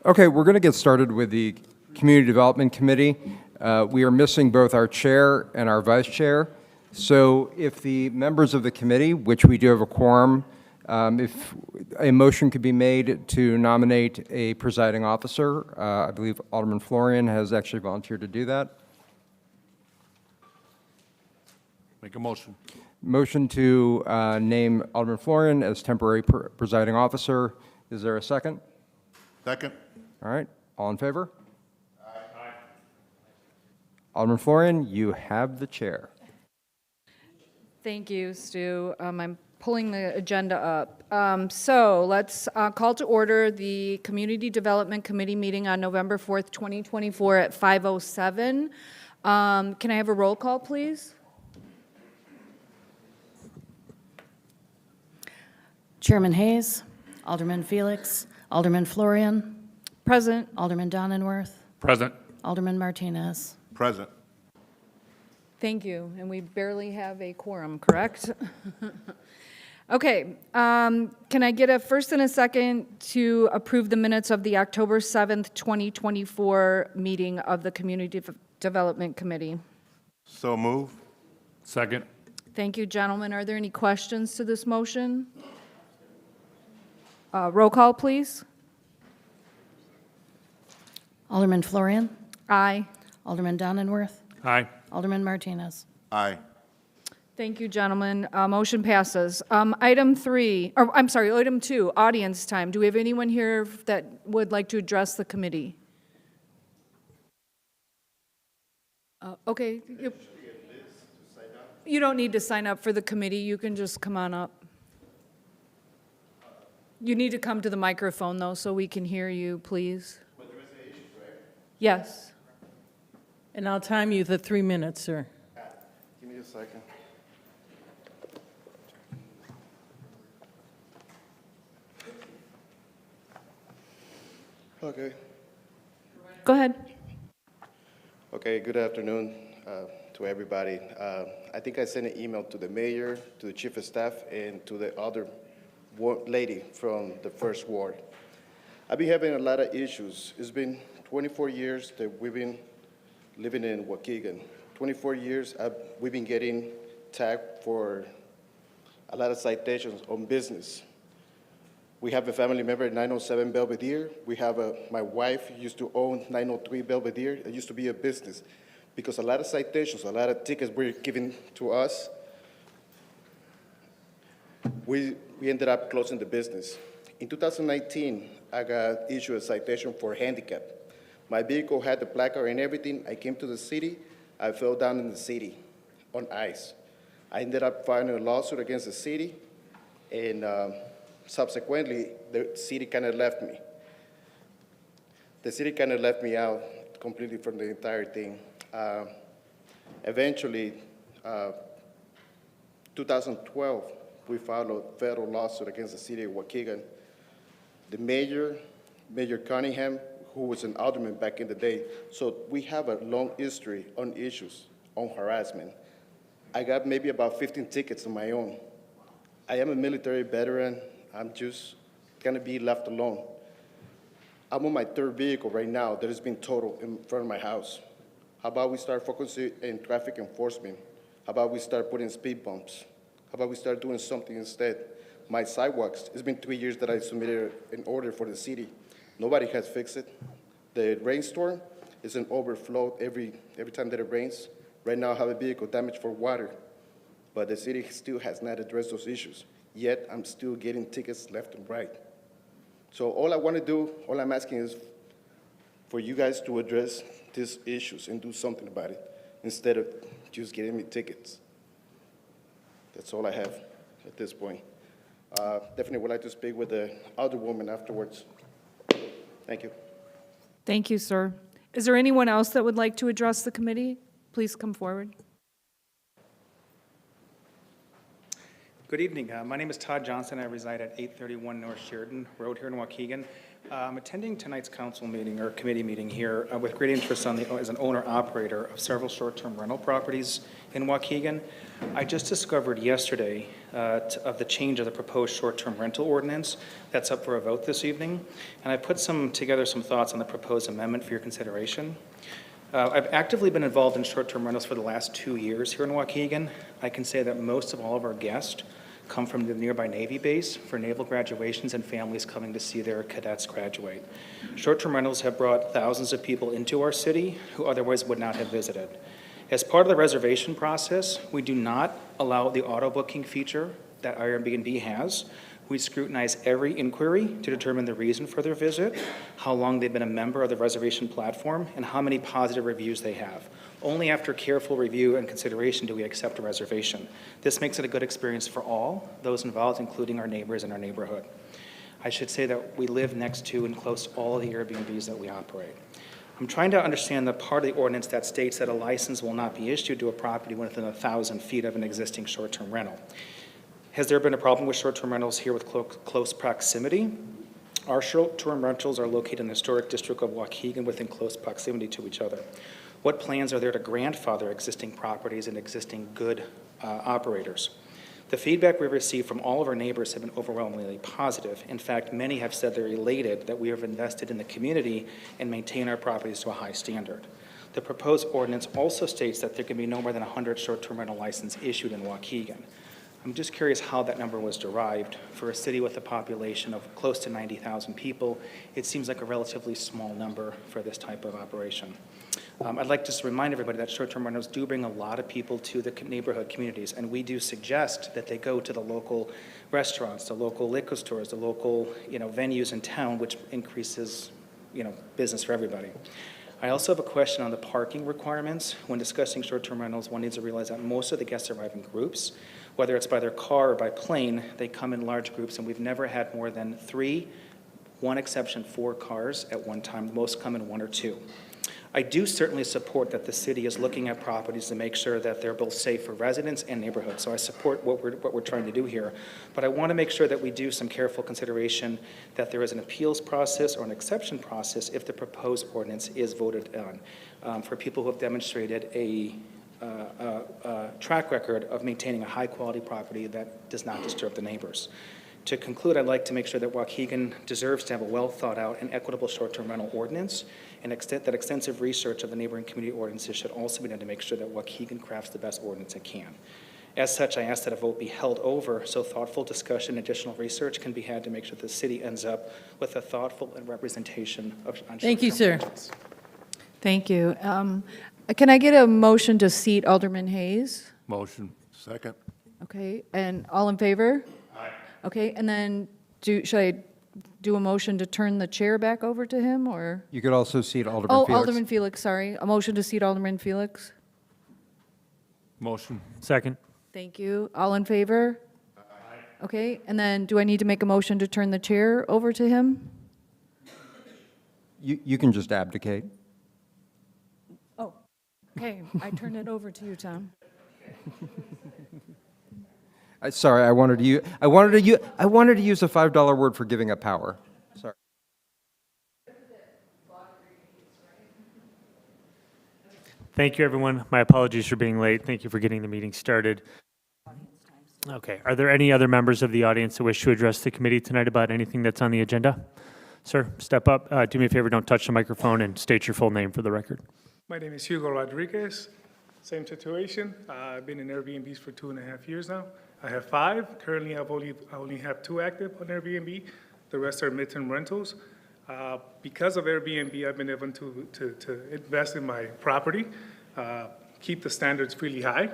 Okay, we're going to get started with the Community Development Committee. We are missing both our chair and our vice chair. So if the members of the committee, which we do have a quorum, if a motion could be made to nominate a presiding officer, I believe Alderman Florian has actually volunteered to do that. Make a motion. Motion to name Alderman Florian as temporary presiding officer. Is there a second? Second. All right, all in favor? Aye. Alderman Florian, you have the chair. Thank you, Stu. I'm pulling the agenda up. So let's call to order the Community Development Committee meeting on November 4th, 2024 at 5:07. Can I have a roll call, please? Chairman Hayes, Alderman Felix, Alderman Florian, Present. Alderman Donenworth, Present. Alderman Martinez. Present. Thank you. And we barely have a quorum, correct? Okay. Can I get a first and a second to approve the minutes of the October 7th, 2024 meeting of the Community Development Committee? So move. Second. Thank you, gentlemen. Are there any questions to this motion? Roll call, please. Alderman Florian, Aye. Alderman Donenworth, Aye. Alderman Martinez. Aye. Thank you, gentlemen. Motion passes. Item 2, audience time. Do we have anyone here that would like to address the committee? Okay. You don't need to sign up for the committee. You can just come on up. You need to come to the microphone, though, so we can hear you, please. But there is an issue, right? Yes. And I'll time you the 3 minutes, sir. Give me a second. Okay. Go ahead. Okay, good afternoon to everybody. I think I sent an email to the mayor, to the chief of staff, and to the other lady from the first ward. I've been having a lot of issues. It's been 24 years that we've been living in Waukegan. 24 years we've been getting tagged for a lot of citations on business. We have a family member at 907 Belvedere. We have my wife used to own 903 Belvedere. It used to be a business. Because a lot of citations, a lot of tickets were given to us, we ended up closing the business. In 2019, I got issued a citation for handicap. My vehicle had the placard and everything. I came to the city. I fell down in the city on ice. I ended up filing a lawsuit against the city, and subsequently, the city kind of left me. The city kind of left me out completely from the entire thing. Eventually, 2012, we filed a federal lawsuit against the city of Waukegan. The mayor, Mayor Cunningham, who was an alderman back in the day, so we have a long history on issues, on harassment. I got maybe about 15 tickets on my own. I am a military veteran. I'm just gonna be left alone. I'm on my third vehicle right now that has been totaled in front of my house. How about we start focusing in traffic enforcement? How about we start putting speed bumps? How about we start doing something instead? My sidewalks, it's been 3 years that I submitted an order for the city. Nobody has fixed it. The rainstorm is an overflow every time that it rains. Right now I have a vehicle damaged for water, but the city still has not addressed those issues. Yet I'm still getting tickets left and right. So all I want to do, all I'm asking is for you guys to address these issues and do something about it instead of just getting me tickets. That's all I have at this point. Definitely would like to speak with the other woman afterwards. Thank you. Thank you, sir. Is there anyone else that would like to address the committee? Please come forward. Good evening. My name is Todd Johnson. I reside at 831 North Sheridan Road here in Waukegan. I'm attending tonight's council meeting or committee meeting here with great interest as an owner-operator of several short-term rental properties in Waukegan. I just discovered yesterday of the change of the proposed short-term rental ordinance that's up for a vote this evening, and I put together some thoughts on the proposed amendment for your consideration. I've actively been involved in short-term rentals for the last 2 years here in Waukegan. I can say that most of all of our guests come from the nearby Navy base for naval graduations and families coming to see their cadets graduate. Short-term rentals have brought thousands of people into our city who otherwise would not have visited. As part of the reservation process, we do not allow the auto booking feature that Airbnb has. We scrutinize every inquiry to determine the reason for their visit, how long they've been a member of the reservation platform, and how many positive reviews they have. Only after careful review and consideration do we accept a reservation. This makes it a good experience for all, those involved, including our neighbors in our neighborhood. I should say that we live next to and close to all of the Airbnbs that we operate. I'm trying to understand the part of the ordinance that states that a license will not be issued to a property within 1,000 feet of an existing short-term rental. Has there been a problem with short-term rentals here with close proximity? Our short-term rentals are located in the historic district of Waukegan within close proximity to each other. What plans are there to grandfather existing properties and existing good operators? The feedback we've received from all of our neighbors have been overwhelmingly positive. In fact, many have said they're elated that we have invested in the community and maintain our properties to a high standard. The proposed ordinance also states that there can be no more than 100 short-term rental licenses issued in Waukegan. I'm just curious how that number was derived. For a city with a population of close to 90,000 people, it seems like a relatively small number for this type of operation. I'd like to just remind everybody that short-term rentals do bring a lot of people to the neighborhood communities, and we do suggest that they go to the local restaurants, the local liquor stores, the local venues in town, which increases business for everybody. I also have a question on the parking requirements. When discussing short-term rentals, one needs to realize that most of the guests arrive in groups. Whether it's by their car or by plane, they come in large groups, and we've never had more than 3, one exception 4 cars at one time. Most come in 1 or 2. I do certainly support that the city is looking at properties to make sure that they're both safe for residents and neighborhoods. So I support what we're trying to do here. But I want to make sure that we do some careful consideration that there is an appeals process or an exception process if the proposed ordinance is voted on for people who have demonstrated a track record of maintaining a high-quality property that does not disturb the neighbors. To conclude, I'd like to make sure that Waukegan deserves to have a well-thought-out and equitable short-term rental ordinance, and that extensive research of the neighboring community ordinances should also be done to make sure that Waukegan crafts the best ordinance it can. As such, I ask that a vote be held over so thoughtful discussion and additional research can be had to make sure the city ends up with a thoughtful representation of on Thank you, short-term sir. rentals. Thank you. Can I get a motion to seat Alderman Hayes? Motion. Second. Okay, and all in favor? Aye. Okay, and then should I do a motion to turn the chair back over to him, or? You could also seat Alderman Oh, Felix. Alderman Felix, sorry. A motion to seat Alderman Felix? Motion. Second. Thank you. All in favor? Aye. Okay, and then do I need to make a motion to turn the chair over to him? You can just abdicate. Oh, okay, I turn it over to you, Tom. Sorry, I wanted to use a $5 word for giving up power. Sorry. Thank you, everyone. My apologies for being late. Thank you for getting the meeting started. Okay, are there any other members of the audience that wish to address the committee tonight about anything that's on the agenda? Sir, step up. Do me a favor, don't touch the microphone, and state your full name for the record. My name is Hugo Rodriguez. Same situation. I've been in Airbnbs for 2.5 years now. I have 5. Currently, I only have 2 active on Airbnb. The rest are midterm rentals. Because of Airbnb, I've been able to invest in my property, keep the standards really high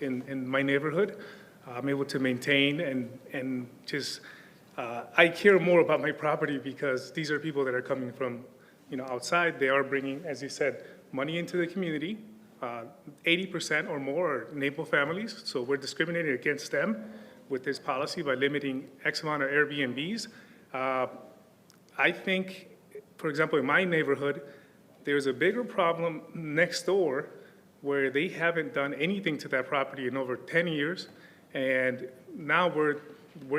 in my neighborhood. I'm able to maintain and just, I care more about my property because these are people that are coming from, outside. They are bringing, as you said, money into the community. 80% or more are naval families, so we're discriminating against them with this policy by limiting X amount of Airbnbs. I think, for example, in my neighborhood, there's a bigger problem next door where they haven't done anything to that property in over 10 years, and now we're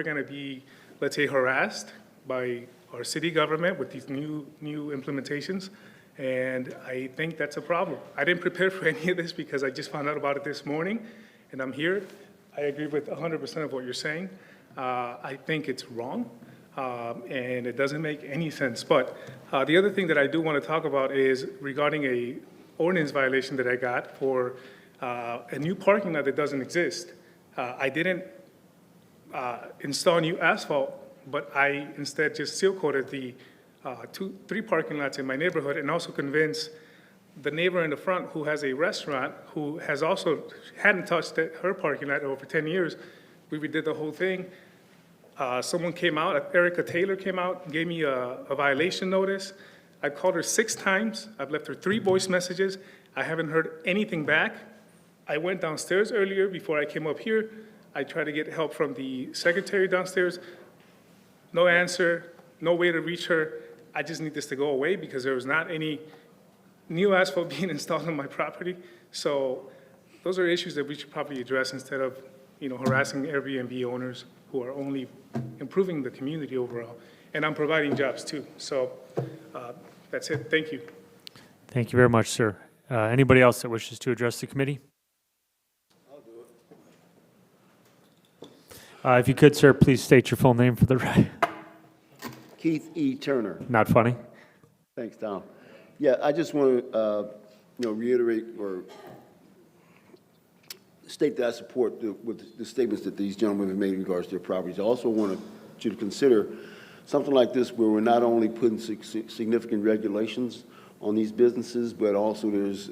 going to be, let's say, harassed by our city government with these new implementations, and I think that's a problem. I didn't prepare for any of this because I just found out about it this morning, and I'm here. I agree with 100% of what you're saying. I think it's wrong, and it doesn't make any sense. But the other thing that I do want to talk about is regarding a ordinance violation that I got for a new parking lot that doesn't exist. I didn't install new asphalt, but I instead just seal coated the 3 parking lots in my neighborhood, and also convinced the neighbor in the front who has a restaurant who has also hadn't touched her parking lot over 10 years. We redid the whole thing. Someone came out, Erica Taylor came out, gave me a violation notice. I called her 6 times. I've left her 3 voice messages. I haven't heard anything back. I went downstairs earlier before I came up here. I tried to get help from the secretary downstairs. No answer, no way to reach her. I just need this to go away because there was not any new asphalt being installed on my property. So those are issues that we should probably address instead of, harassing Airbnb owners who are only improving the community overall. And I'm providing jobs too. So that's it. Thank you. Thank you very much, sir. Anybody else that wishes to address the committee? If you could, sir, please state your full name for the record. Keith E. Turner. Not funny. Thanks, Tom. Yeah, I just want to, reiterate or state that I support with the statements that these gentlemen have made in regards to their properties. I also want you to consider something like this where we're not only putting significant regulations on these businesses, but also there's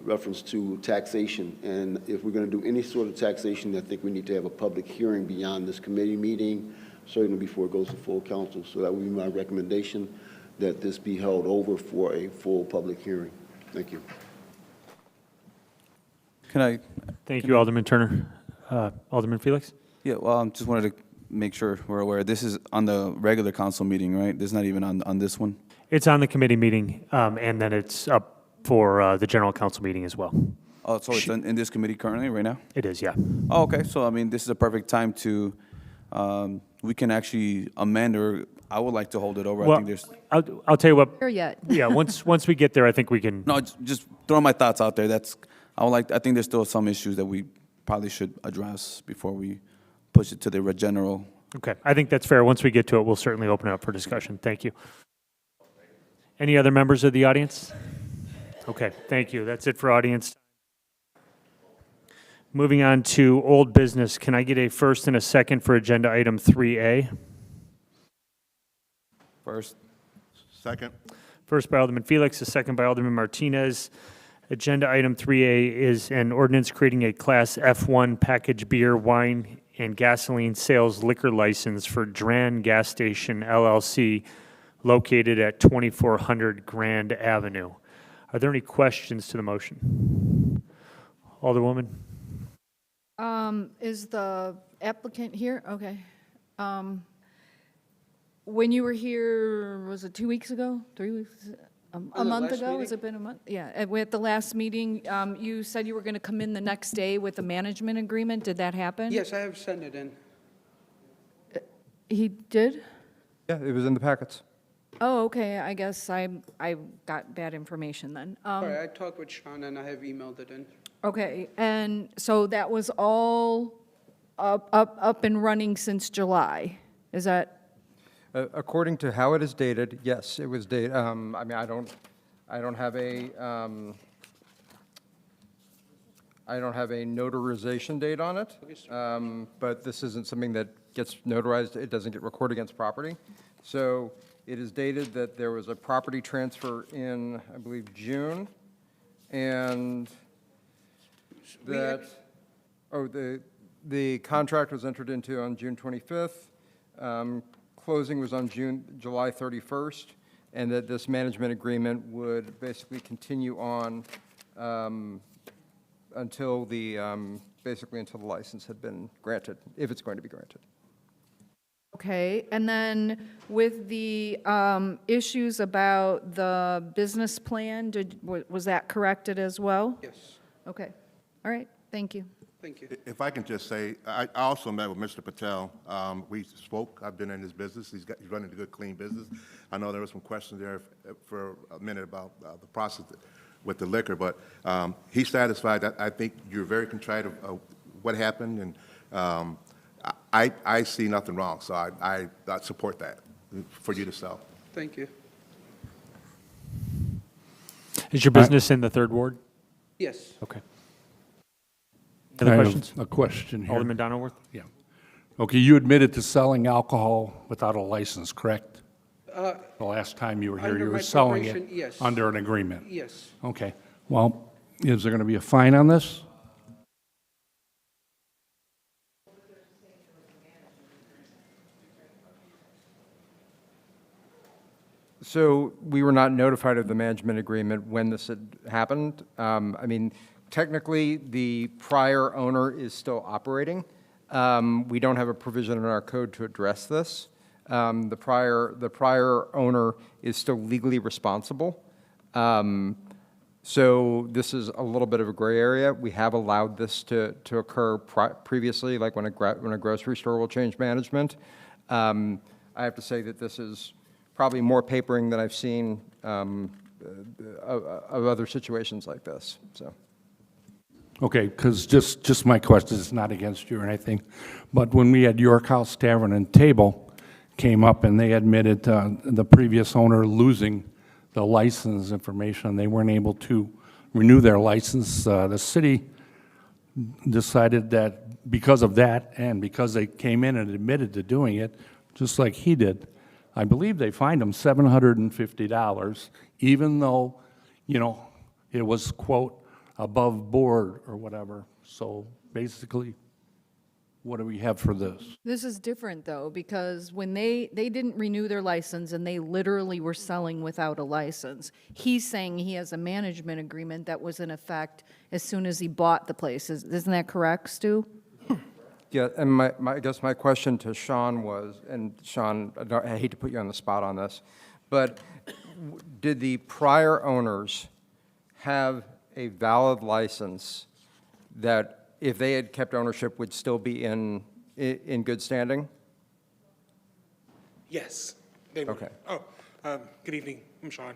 reference to taxation. And if we're going to do any sort of taxation, I think we need to have a public hearing beyond this committee meeting, certainly before it goes to full council. So that would be my recommendation, that this be held over for a full public hearing. Thank you. Can I? Thank you, Alderman Turner. Alderman Felix? Yeah, well, just wanted to make sure we're aware. This is on the regular council meeting, right? This is not even on this one? It's on the committee meeting, and then it's up for the general council meeting as well. Oh, so it's in this committee currently, right now? It is, yeah. Oh, okay. So, I mean, this is a perfect time to, we can actually amend, or I would like to hold it over. I Well, think there's, I'll tell you what. Here yet. Yeah, once we get there, I think we can. no, just throwing my thoughts out there. I think there's still some issues that we probably should address before we push it to the general. Okay, I think that's fair. Once we get to it, we'll certainly open it up for discussion. Thank you. Any other members of the audience? Okay, thank you. That's it for audience. Moving on to old business. Can I get a first and a second for agenda item 3A? First. Second. First by Alderman Felix, a second by Alderman Martinez. Agenda item 3A is an ordinance creating a Class F1 packaged beer, wine, and gasoline sales liquor license for Dran Gas Station LLC located at 2400 Grand Avenue. Are there any questions to the motion? Alderwoman? Is the applicant here? Okay. When you were here, was it 2 weeks ago, 3 weeks? A month ago? Has it been a month? Yeah, at the last meeting, you said you were going to come in the next day with a management agreement. Did that happen? Yes, I have sent it in. He did? Yeah, it was in the packets. Oh, okay, I guess I got bad information then. Sorry, I talked with Sean and I have emailed it in. Okay, and so that was all up and running since July? Is that? According to how it is dated, yes, it was dated. I mean, I don't have a notarization date on it, but this isn't something that gets notarized. It doesn't get recorded against property. So it is dated that there was a property transfer in, I believe, June, and that, the contract was entered into on June 25th. Closing was on July 31st, and that this management agreement would basically continue on until basically until the license had been granted, if it's going to be granted. Okay, and then with the issues about the business plan, was that corrected as well? Yes. Okay, all right, thank you. Thank you. If I can just say, I also met with Mr. Patel. We spoke. I've been in his business. He's running a good, clean business. I know there were some questions there for a minute about the process with the liquor, but he's satisfied. I think you're very contrite of what happened, and I see nothing wrong, so I support that for you to sell. Thank you. Is your business in the third ward? Yes. Okay. Any other questions? A question here. Alderman Donilworth? Yeah. Okay, you admitted to selling alcohol without a license, correct? The last time you were here, Under you were my selling it corporation, yes. under an agreement? Yes. Okay. Well, is there going to be a fine on this? So we were not notified of the management agreement when this had happened. I mean, technically, the prior owner is still operating. We don't have a provision in our code to address this. The prior owner is still legally responsible. So this is a little bit of a gray area. We have allowed this to occur previously, like when a grocery store will change management. I have to say that this is probably more papering than I've seen of other situations like this, so. Okay, because just my question is not against you or anything, but when we had York House Tavern and Table came up and they admitted the previous owner losing the license information, they weren't able to renew their license. The city decided that because of that and because they came in and admitted to doing it, just like he did, I believe they fined him $750, even though, you know, it was, quote, above board or whatever. So basically, what do we have for this? This is different, though, because when they didn't renew their license and they literally were selling without a license, he's saying he has a management agreement that was in effect as soon as he bought the place. Isn't that correct, Stu? Yeah, and I guess my question to Sean was, and Sean, I hate to put you on the spot on this, but did the prior owners have a valid license that, if they had kept ownership, would still be in good standing? Yes, they would. Okay. Good evening, I'm Sean.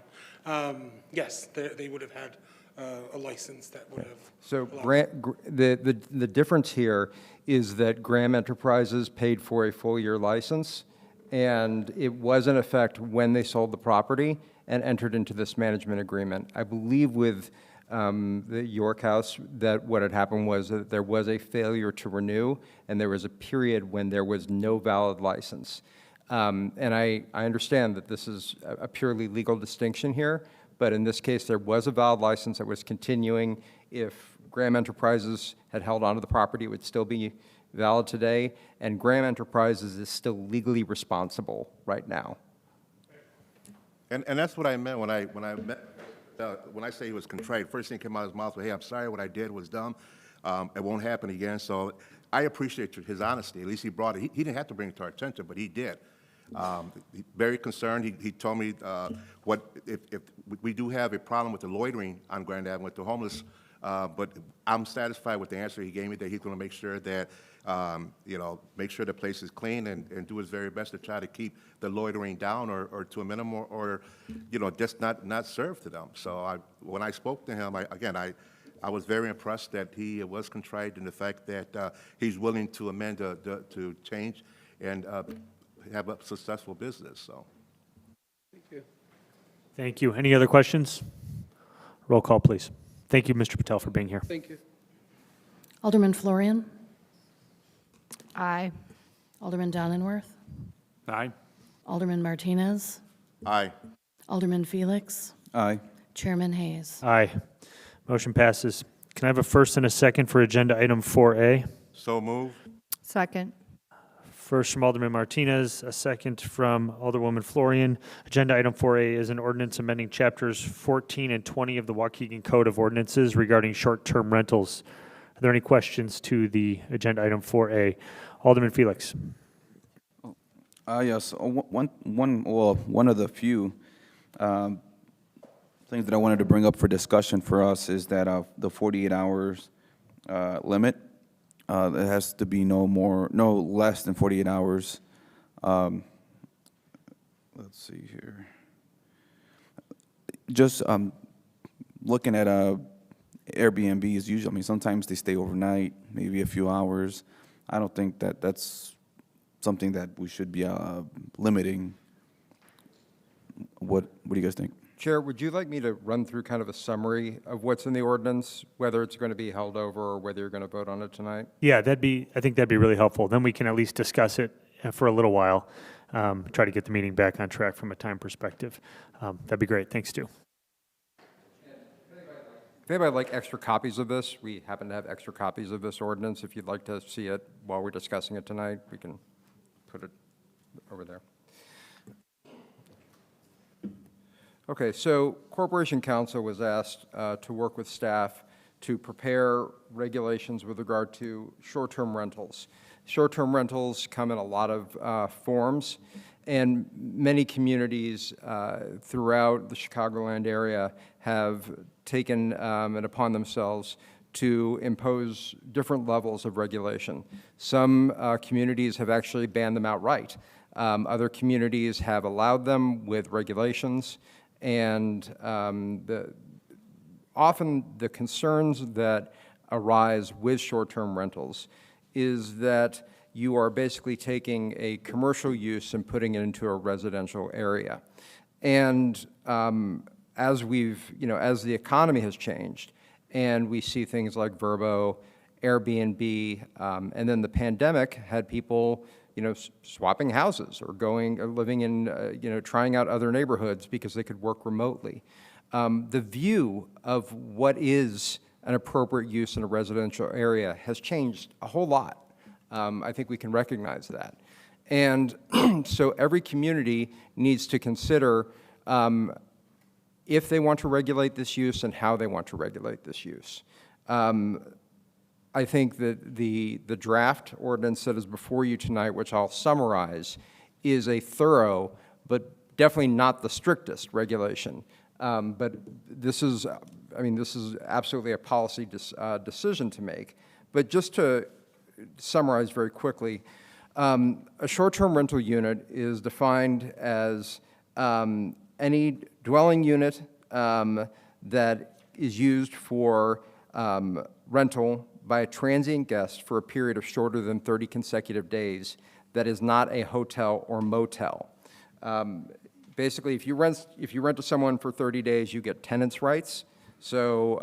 Yes, they would have had a license that would have. So allowed- the difference here is that Graham Enterprises paid for a full-year license, and it was in effect when they sold the property and entered into this management agreement. I believe with the York House that what had happened was that there was a failure to renew, and there was a period when there was no valid license. And I understand that this is a purely legal distinction here, but in this case, there was a valid license that was continuing. If Graham Enterprises had held onto the property, it would still be valid today, and Graham Enterprises is still legally responsible right now. And that's what I meant when I say he was contrite. First thing that came out of his mouth was, "Hey, I'm sorry, what I did was dumb. It won't happen again." So I appreciate his honesty. At least he brought it. He didn't have to bring it to our attention, but he did. Very concerned. He told me if we do have a problem with the loitering on Grand Avenue with the homeless, but I'm satisfied with the answer he gave me that he's going to make sure that make sure the place is clean and do his very best to try to keep the loitering down or to a minimum or just not serve to them. So when I spoke to him, I was very impressed that he was contrite in the fact that he's willing to amend to change and have a successful business. So. Thank you. Thank you. Any other questions? Roll call, please. Thank you, Mr. Patel, for being here. Thank you. Alderman Florian, Aye. Alderman Donenworth, Aye. Alderman Martinez, Aye. Alderman Felix, Aye. Chairman Hayes. Aye. Motion passes. Can I have a first and a second for agenda item 4A? So move. Second. First from Alderman Martinez, a second from Alderwoman Florian. Agenda item 4A is an ordinance amending chapters 14 and 20 of the Waukegan Code of Ordinances regarding short-term rentals. Are there any questions to the agenda item 4A? Alderman Felix. Yes, one of the few things that I wanted to bring up for discussion for us is that the 48 hours limit It has to be no less than 48 hours. Let's see here. Just looking at Airbnbs, usually, I mean, sometimes they stay overnight, maybe a few hours. I don't think that that's something that we should be limiting. What do you guys think? Chair, would you like me to run through kind of a summary of what's in the ordinance, whether it's going to be held over or whether you're going to vote on it tonight? Yeah, I think that'd be really helpful. Then we can at least discuss it for a little while, try to get the meeting back on track from a time perspective. That'd be great. Thanks, Stu. If anybody would like extra copies of this, we happen to have extra copies of this ordinance. If you'd like to see it while we're discussing it tonight, we can put it over there. Okay, so Corporation Counsel was asked to work with staff to prepare regulations with regard to short-term rentals. Short-term rentals come in a lot of forms, and many communities throughout the Chicagoland area have taken it upon themselves to impose different levels of regulation. Some communities have actually banned them outright. Other communities have allowed them with regulations, and often the concerns that arise with short-term rentals is that you are basically taking a commercial use and putting it into a residential area. And as the economy has changed, and we see things like Vrbo, Airbnb, and then the pandemic had people, swapping houses or living in, trying out other neighborhoods because they could work remotely. The view of what is an appropriate use in a residential area has changed a whole lot. I think we can recognize that. And so every community needs to consider if they want to regulate this use and how they want to regulate this use. I think that the draft ordinance that is before you tonight, which I'll summarize, is a thorough but definitely not the strictest regulation. But this is absolutely a policy decision to make. But just to summarize very quickly, a short-term rental unit is defined as any dwelling unit that is used for rental by a transient guest for a period of shorter than 30 consecutive days that is not a hotel or motel. Basically, if you rent to someone for 30 days, you get tenants' rights. So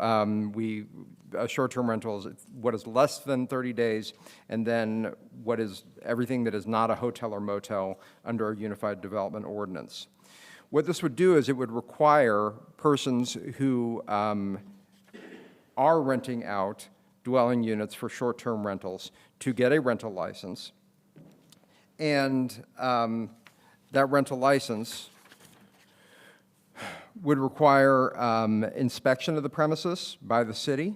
a short-term rental is what is less than 30 days, and then what is everything that is not a hotel or motel under a unified development ordinance. What this would do is it would require persons who are renting out dwelling units for short-term rentals to get a rental license, and that rental license would require inspection of the premises by the city.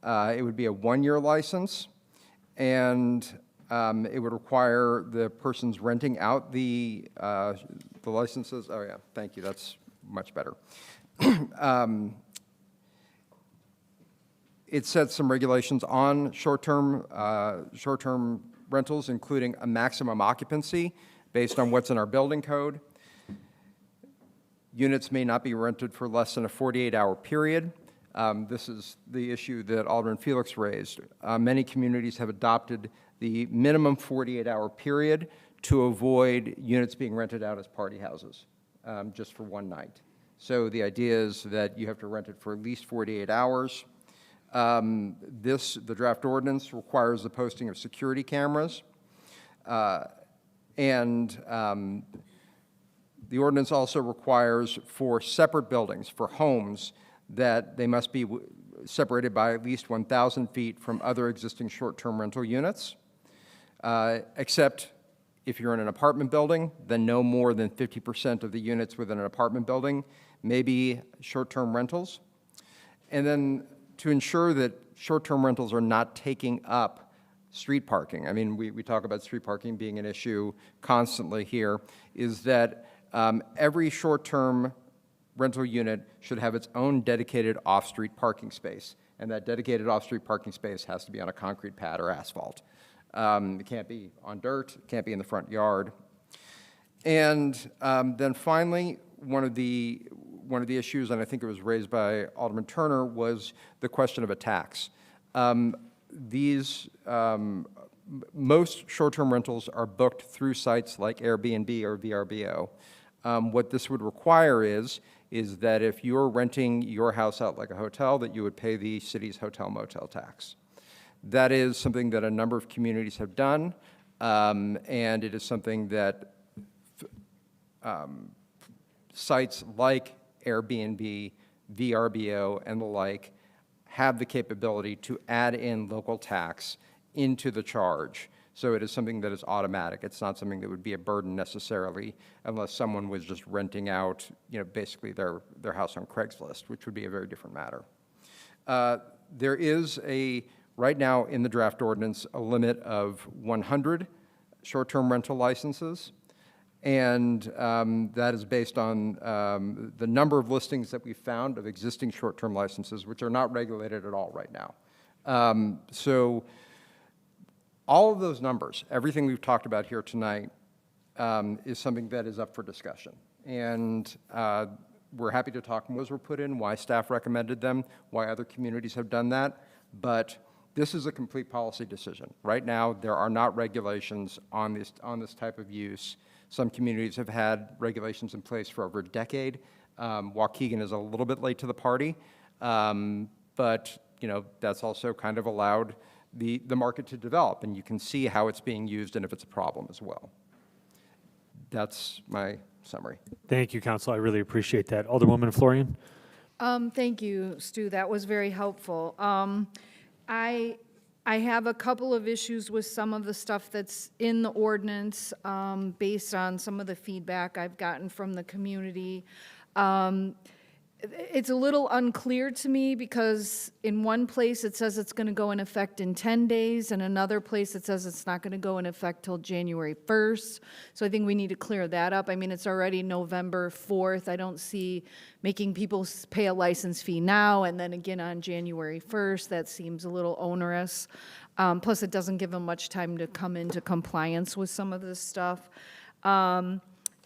It would be a one-year license, and it would require the persons renting out the licenses. Oh yeah, thank you, that's much better. It sets some regulations on short-term rentals, including a maximum occupancy based on what's in our building code. Units may not be rented for less than a 48-hour period. This is the issue that Alderman Felix raised. Many communities have adopted the minimum 48-hour period to avoid units being rented out as party houses just for one night. So the idea is that you have to rent it for at least 48 hours. The draft ordinance requires the posting of security cameras, and the ordinance also requires for separate buildings, for homes, that they must be separated by at least 1,000 feet from other existing short-term rental units, except if you're in an apartment building, then no more than 50% of the units within an apartment building may be short-term rentals. And then to ensure that short-term rentals are not taking up street parking, I mean, we talk about street parking being an issue constantly here, is that every short-term rental unit should have its own dedicated off-street parking space. and that dedicated off-street parking space has to be on a concrete pad or asphalt. It can't be on dirt, it can't be in the front yard. And then finally, one of the issues, and I think it was raised by Alderman Turner, was the question of a tax. Most short-term rentals are booked through sites like Airbnb or VRBO. What this would require is that if you're renting your house out like a hotel, that you would pay the city's hotel motel tax. That is something that a number of communities have done, and it is something that sites like Airbnb, VRBO, and the like have the capability to add in local tax into the charge. So it is something that is automatic. It's not something that would be a burden necessarily unless someone was just renting out, basically their house on Craigslist, which would be a very different matter. There is right now in the draft ordinance, a limit of 100 short-term rental licenses. And that is based on the number of listings that we found of existing short-term licenses, which are not regulated at all right now. So all of those numbers, everything we've talked about here tonight, is something that is up for discussion. And we're happy to talk more. Those were put in, why staff recommended them, why other communities have done that. But this is a complete policy decision. Right now, there are not regulations on this type of use. Some communities have had regulations in place for over a decade. Waukegan is a little bit late to the party, but that's also kind of allowed the market to develop, and you can see how it's being used and if it's a problem as well. That's my summary. Thank you, Council. I really appreciate that. Alderwoman Florian? Thank you, Stu. That was very helpful. I have a couple of issues with some of the stuff that's in the ordinance based on some of the feedback I've gotten from the community. It's a little unclear to me because in one place it says it's going to go in effect in 10 days, and another place it says it's not going to go in effect till January 1st. So I think we need to clear that up. I mean, it's already November 4th. I don't see making people pay a license fee now and then again on January 1st. That seems a little onerous. Plus, it doesn't give them much time to come into compliance with some of this stuff.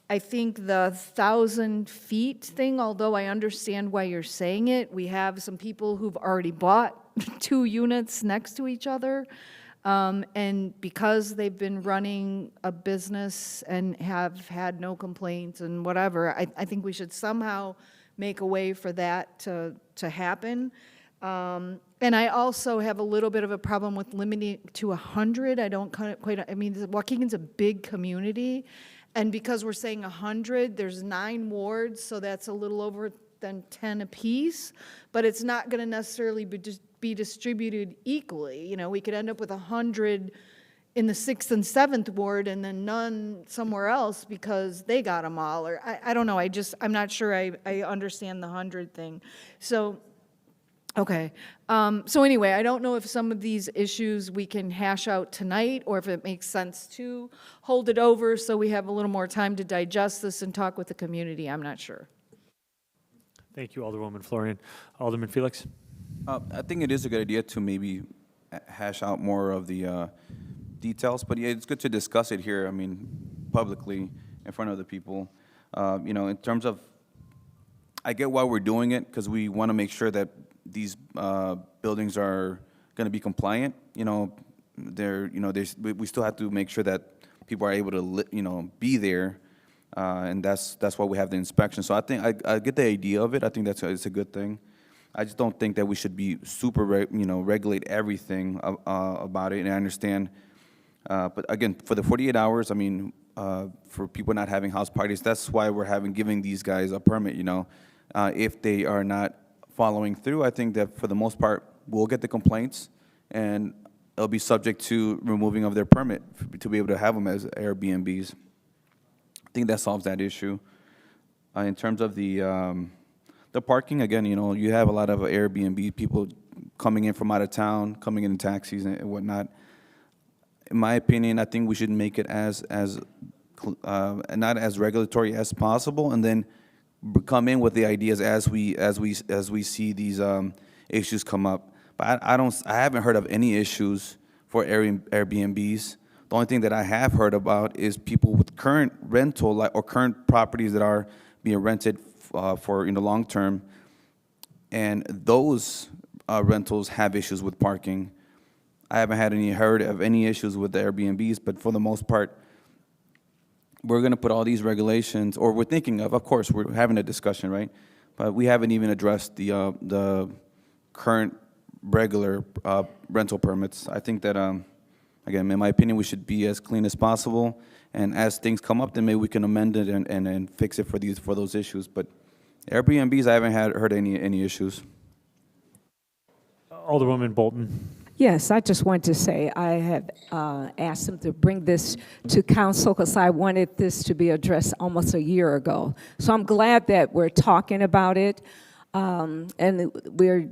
I think the 1,000 feet thing, although I understand why you're saying it, we have some people who've already bought 2 units next to each other. And because they've been running a business and have had no complaints and whatever, I think we should somehow make a way for that to happen. And I also have a little bit of a problem with limiting it to 100. I don't quite, I mean, Waukegan's a big community. And because we're saying 100, there's 9 wards, so that's a little over than 10 apiece, but it's not going to necessarily be distributed equally. We could end up with 100 in the 6th and 7th ward and then none somewhere else because they got them all, or I don't know. I'm not sure I understand the 100 thing. So, okay. So anyway, I don't know if some of these issues we can hash out tonight or if it makes sense to hold it over so we have a little more time to digest this and talk with the community. I'm not sure. Thank you, Alderwoman Florian. Alderman Felix? I think it is a good idea to maybe hash out more of the details, but yeah, it's good to discuss it here, I mean, publicly, in front of the people. In terms of, I get why we're doing it, because we want to make sure that these buildings are going to be compliant. We still have to make sure that people are able to, be there, and that's why we have the inspection. So I think I get the idea of it. I think it's a good thing. I just don't think that we should be super, regulate everything about it. And I understand, but again, for the 48 hours, I mean, for people not having house parties, that's why we're giving these guys a permit. If they are not following through, I think that for the most part, we'll get the complaints, and it'll be subject to removing of their permit to be able to have them as Airbnbs. I think that solves that issue. In terms of the parking, again, you have a lot of Airbnb people coming in from out of town, coming in taxis and whatnot. In my opinion, I think we should make it as not as regulatory as possible, and then come in with the ideas as we see these issues come up. But I haven't heard of any issues for Airbnbs. The only thing that I have heard about is people with current rental, or current properties that are being rented for long term, and those rentals have issues with parking. I haven't heard of any issues with the Airbnbs, but for the most part, we're going to put all these regulations, or we're thinking of course, we're having a discussion, right? But we haven't even addressed the current regular rental permits. I think that, again, in my opinion, we should be as clean as possible, and as things come up, then maybe we can amend it and fix it for those issues. But Airbnbs, I haven't heard any issues. Alderwoman Bolton. Yes, I just wanted to say I had asked them to bring this to council because I wanted this to be addressed almost a year ago. So I'm glad that we're talking about it, and we're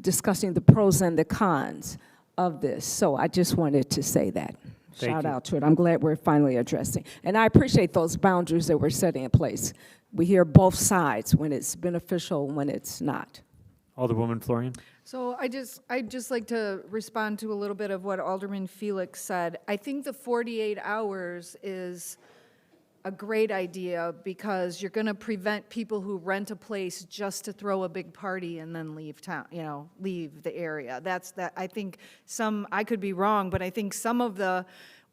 discussing the pros and the cons of this. So I just wanted to say that. Shout out to it. I'm glad we're finally addressing. And I appreciate those boundaries that we're setting in place. We hear both sides, when it's beneficial, when it's not. Alderwoman Florian. So I'd just like to respond to a little bit of what Alderman Felix said. I think the 48 hours is a great idea because you're going to prevent people who rent a place just to throw a big party and then leave town, leave the area. I think I could be wrong, but I think some of the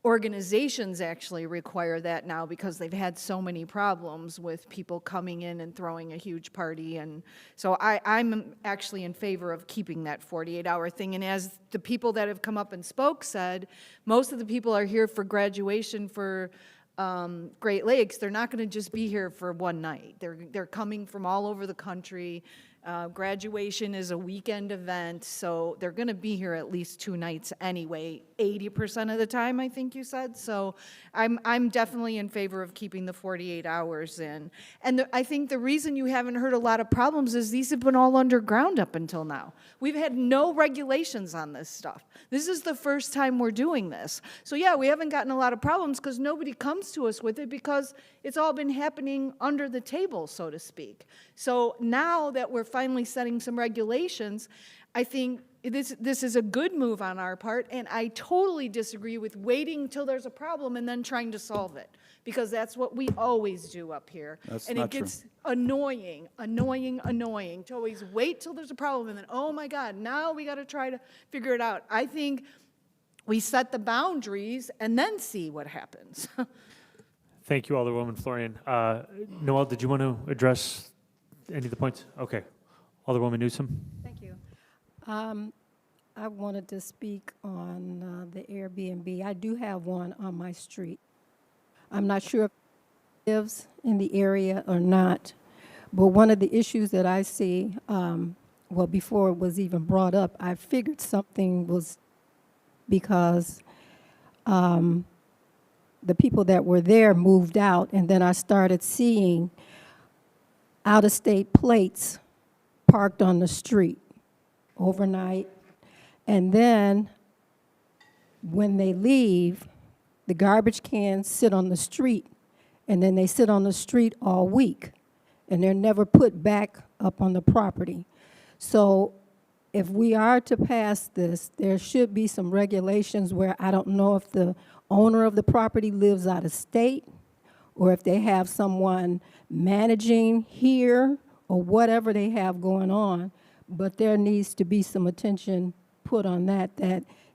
organizations actually require that now because they've had so many problems with people coming in and throwing a huge party. And so I'm actually in favor of keeping that 48-hour thing. And as the people that have come up and spoke said, most of the people are here for graduation for Great Lakes. They're not going to just be here for one night. They're coming from all over the country. Graduation is a weekend event, so they're going to be here at least 2 nights anyway, 80% of the time, I think you said. So I'm definitely in favor of keeping the 48 hours in. And I think the reason you haven't heard a lot of problems is these have been all underground up until now. We've had no regulations on this stuff. This is the first time we're doing this. So yeah, we haven't gotten a lot of problems because nobody comes to us with it because it's all been happening under the table, so to speak. So now that we're finally setting some regulations, I think this is a good move on our part, and I totally disagree with waiting till there's a problem and then trying to solve it, because that's what we always do up here. That's and not it gets annoying to always wait till there's a problem and then, oh my God, now we got to try to figure it out. I think we set the boundaries and then see what happens. Thank you, Alderwoman Florian. Noel, did you want to address any of the points? Okay. Alderwoman Newsom. Thank you. I wanted to speak on the Airbnb. I do have one on my street. I'm not sure if it lives in the area or not, but one of the issues that I see, well, before it was even brought up, I figured something was because the people that were there moved out, and then I started seeing out-of-state plates parked on the street overnight. And then when they leave, the garbage cans sit on the street, and then they sit on the street all week, and they're never put back up on the property. So if we are to pass this, there should be some regulations where I don't know if the owner of the property lives out of state or if they have someone managing here or whatever they have going on, but there needs to be some attention put on that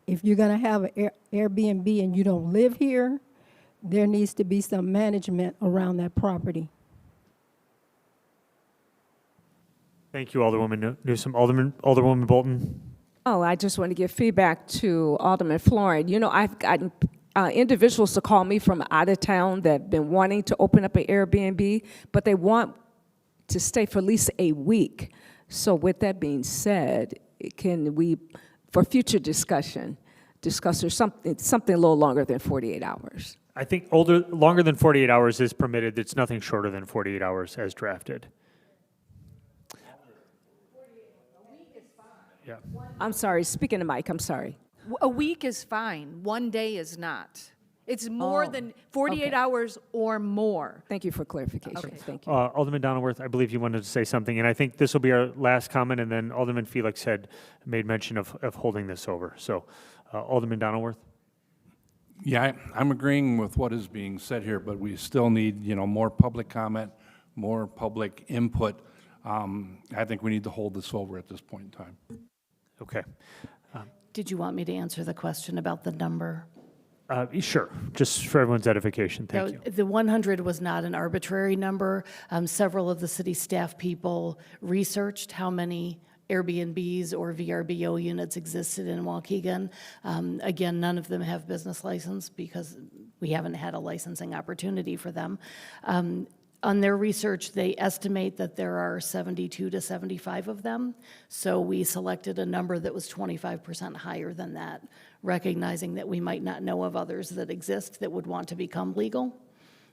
if you're going to have an Airbnb and you don't live here, there needs to be some management around that property. Thank you, Alderwoman Newsom. Alderwoman Bolton. Oh, I just want to give feedback to Alderman Florian. I've gotten individuals to call me from out of town that have been wanting to open up an Airbnb, but they want to stay for at least a week. So with that being said, can we, for future discussion, discuss something a little longer than 48 hours? I think longer than 48 hours is permitted. It's nothing shorter than 48 hours as drafted. Yeah. I'm sorry, speaking to Mike, I'm sorry. A week is fine. 1 day is not. It's more Oh, than 48 okay. hours or more. Thank you for clarification. Okay. Thank you. Alderman Donilworth, I believe you wanted to say something, and I think this will be our last comment, and then Alderman Felix had made mention of holding this over. So, Alderman Donilworth? Yeah, I'm agreeing with what is being said here, but we still need, more public comment, more public input. I think we need to hold this over at this point in time. Okay. Did you want me to answer the question about the number? Sure, just for everyone's edification, thank you. The 100 was not an arbitrary number. Several of the city staff people researched how many Airbnbs or VRBO units existed in Waukegan. Again, none of them have business license because we haven't had a licensing opportunity for them. On their research, they estimate that there are 72 to 75 of them. So we selected a number that was 25% higher than that, recognizing that we might not know of others that exist that would want to become legal.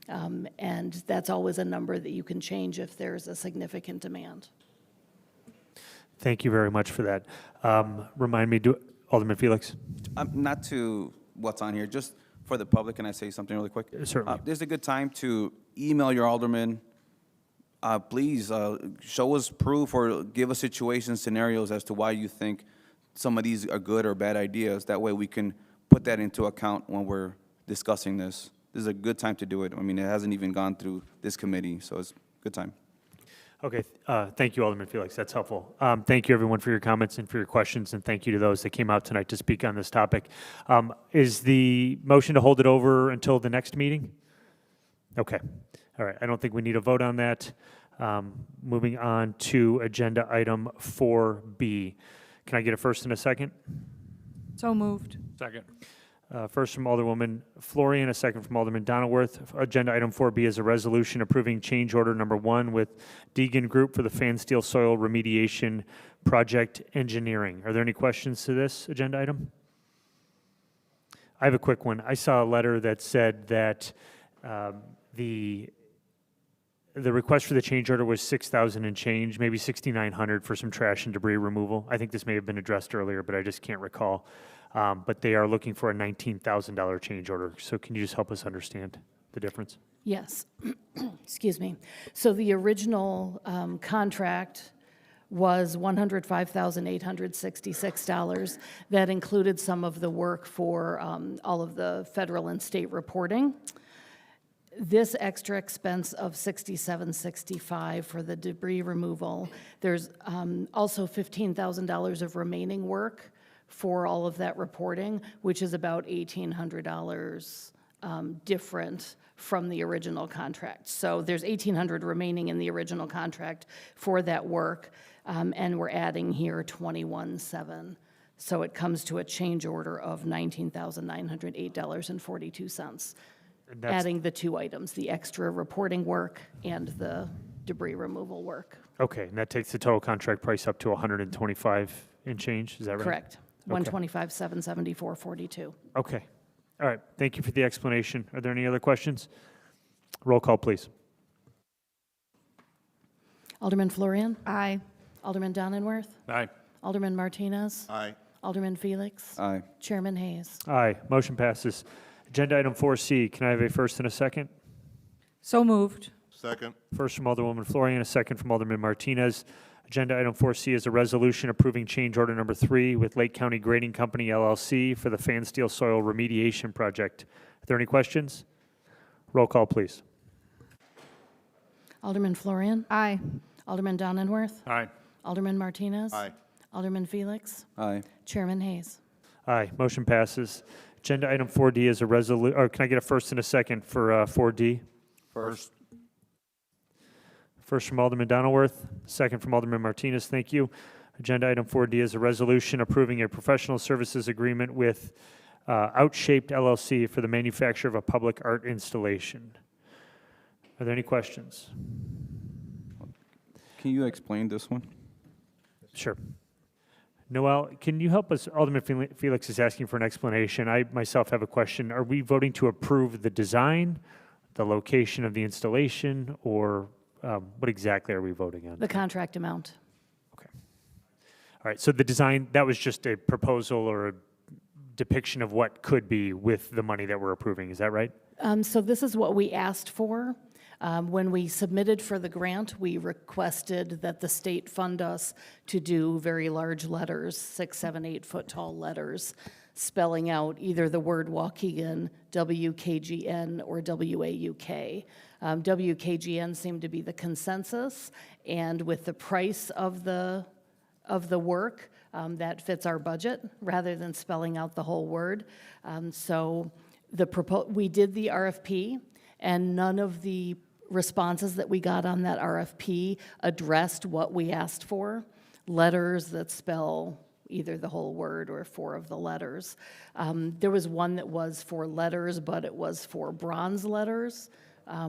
And that's always a number that you can change if there's a significant demand. Thank you very much for that. Remind me, Alderman Felix? Not to what's on here, just for the public, can I say something really quick? Certainly. This is a good time to email your alderman. Please show us proof or give us situation scenarios as to why you think some of these are good or bad ideas. That way we can put that into account when we're discussing this. This is a good time to do it. I mean, it hasn't even gone through this committee, so it's a good time. Okay, thank you, Alderman Felix, that's helpful. Thank you, everyone, for your comments and for your questions, and thank you to those that came out tonight to speak on this topic. Is the motion to hold it over until the next meeting? Okay, all right, I don't think we need a vote on that. Moving on to agenda item 4B. Can I get a first and a second? So moved. Second. First from Alderwoman Florian, a second from Alderman Donilworth. Agenda item 4B is a resolution approving change order number 1 with Deegan Group for the Fansteel Soil Remediation Project Engineering. Are there any questions to this agenda item? I have a quick one. I saw a letter that said that the request for the change order was $6,000 and change, maybe $6,900 for some trash and debris removal. I think this may have been addressed earlier, but I just can't recall. But they are looking for a $19,000 change order. So can you just help us understand the difference? Yes. Excuse me. So the original contract was $105,866. That included some of the work for all of the federal and state reporting. This extra expense of $67.65 for the debris removal, there's also $15,000 of remaining work for all of that reporting, which is about $1,800 different from the original contract. So there's $1,800 remaining in the original contract for that work, and we're adding here $21,700. So it comes to a change order of $19,908.42, adding the two items, the extra reporting work and the debris removal work. Okay, and that takes the total contract price up to $125 and change, is that right? Correct. $125,774.42. Okay. All right. Thank you for the explanation. Are there any other questions? Roll call, please. Alderman Florian? Aye. Alderman Donenworth? Aye. Alderman Martinez? Aye. Alderman Felix? Aye. Chairman Hayes? Aye. Motion passes. Agenda item 4C. Can I have a first and a second? So moved. Second. First from Alderwoman Florian, a second from Alderman Martinez. Agenda item 4C is a resolution approving change order number 3 with Lake County Grading Company, LLC for the Fansteel Soil Remediation Project. Are there any questions? Roll call, please. Alderman Florian? Aye. Alderman Donenworth? Aye. Alderman Martinez? Aye. Alderman Felix? Aye. Chairman Hayes? Aye. Motion passes. Agenda item 4D is a resolution, or can I get a first and a second for 4D? First. First from Alderman Donilworth, second from Alderman Martinez. Thank you. Agenda item 4D is a resolution approving a professional services agreement with Outshaped LLC for the manufacture of a public art installation. Are there any questions? Can you explain this one? Sure. Noel, can you help us? Alderman Felix is asking for an explanation. I myself have a question. Are we voting to approve the design, the location of the installation, or what exactly are we voting on? The contract amount. Okay. All right, so the design, that was just a proposal or a depiction of what could be with the money that we're approving. Is that right? So this is what we asked for. When we submitted for the grant, we requested that the state fund us to do very large letters, 6, 7, 8 foot tall letters, spelling out either the word Waukegan, WKGN, or WAUK. WKGN seemed to be the consensus, and with the price of the work, that fits our budget rather than spelling out the whole word. So we did the RFP, and none of the responses that we got on that RFP addressed what we asked for, letters that spell either the whole word or 4 of the letters. There was one that was for letters, but it was for bronze letters,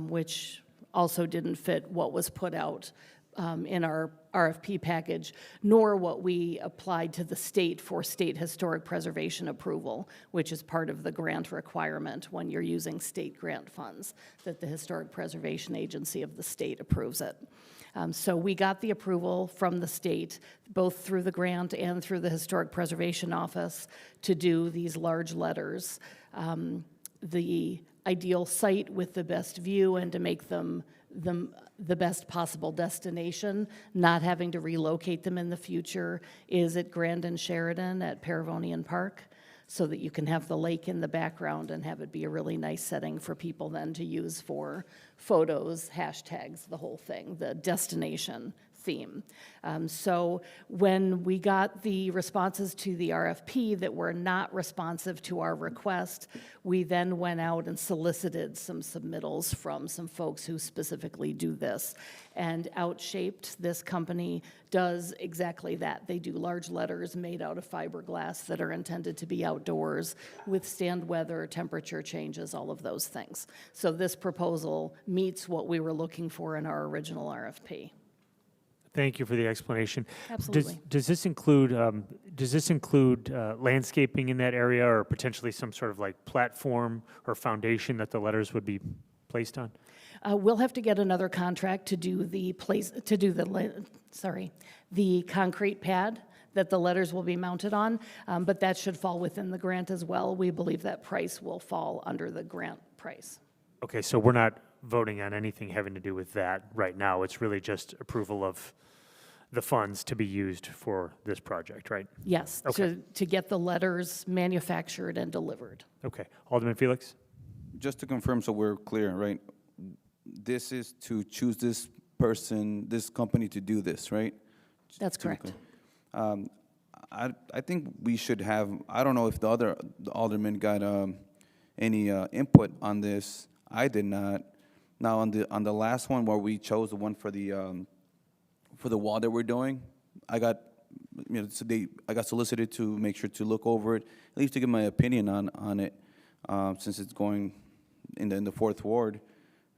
which also didn't fit what was put out in our RFP package, nor what we applied to the state for state historic preservation approval, which is part of the grant requirement when you're using state grant funds, that the Historic Preservation Agency of the state approves it. So we got the approval from the state, both through the grant and through the Historic Preservation Office, to do these large letters. The ideal site with the best view and to make them the best possible destination, not having to relocate them in the future, is at Grand and Sheridan at Paravonian Park, so that you can have the lake in the background and have it be a really nice setting for people then to use for photos, hashtags, the whole thing, the destination theme. So when we got the responses to the RFP that were not responsive to our request, we then went out and solicited some submittals from some folks who specifically do this. And Outshaped, this company, does exactly that. They do large letters made out of fiberglass that are intended to be outdoors, withstand weather, temperature changes, all of those things. So this proposal meets what we were looking for in our original RFP. Thank you for the explanation. Absolutely. Does this include landscaping in that area, or potentially some sort of like platform or foundation that the letters would be placed on? We'll have to get another contract to do the the concrete pad that the letters will be mounted on, but that should fall within the grant as well. We believe that price will fall under the grant price. Okay, so we're not voting on anything having to do with that right now. It's really just approval of the funds to be used for this project, right? Yes, Okay. to get the letters manufactured and delivered. Okay. Alderman Felix? Just to confirm so we're clear, right? This is to choose this person, this company to do this, right? That's correct. I think we should have, I don't know if the alderman got any input on this. I did not. Now, on the last one where we chose the one for the wall that we're doing, I got solicited to make sure to look over it, at least to give my opinion on it, since it's going in the 4th ward,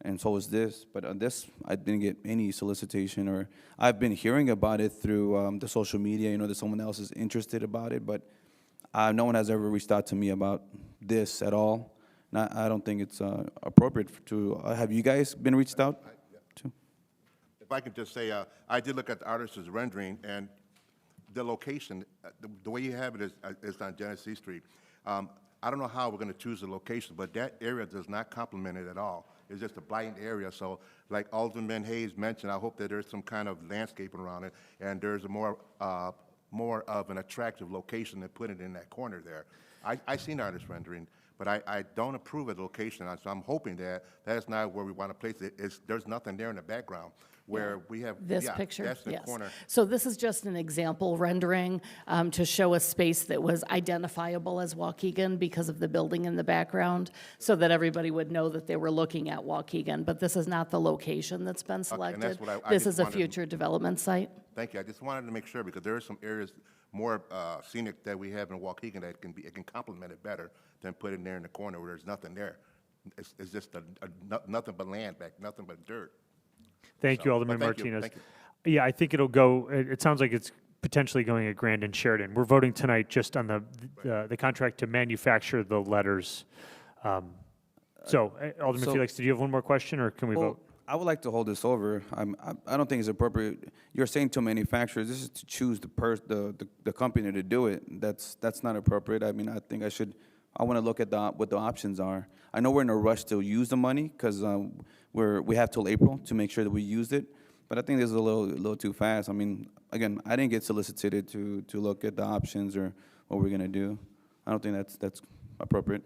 and so is this. But on this, I didn't get any solicitation, or I've been hearing about it through the social media. That someone else is interested about it, but no one has ever reached out to me about this at all. I don't think it's appropriate to. Have you guys been reached out to? If I could just say, I did look at the artist's rendering, and the location, the way you have it is on Genesee Street. I don't know how we're going to choose the location, but that area does not complement it at all. It's just a blind area. So, like Alderman Hayes mentioned, I hope that there's some kind of landscaping around it, and there's a more of an attractive location to put it in that corner there. I seen artist rendering, but I don't approve of the location, so I'm hoping that that's not where we want to place it. There's nothing there in the background where we have This picture? that's in the Yes. corner. So this is just an example rendering to show a space that was identifiable as Waukegan because of the building in the background, so that everybody would know that they were looking at Waukegan. But this is not the location that's been and selected. that's what I This just is a wanted- future development site. Thank you. I just wanted to make sure, because there are some areas more scenic that we have in Waukegan that it can complement it better than put it there in the corner where there's nothing there. It's just nothing but land back, nothing but dirt. Thank you, So, Alderman but thank you, Martinez. thank you. Yeah, I think it'll go, it sounds like it's potentially going at Grand and Sheridan. We're voting tonight just on the contract to manufacture the letters. Alderman So- Felix, did you have one more question, or can we vote? I would like to hold this over. I don't think it's appropriate. You're saying to manufacturers, this is to choose the company to do it. That's not appropriate. I mean, I think I want to look at what the options are. I know we're in a rush to use the money because we have till April to make sure that we used it. But I think this is a little too fast. I mean, again, I didn't get solicited to look at the options or what we're gonna do. I don't think that's appropriate.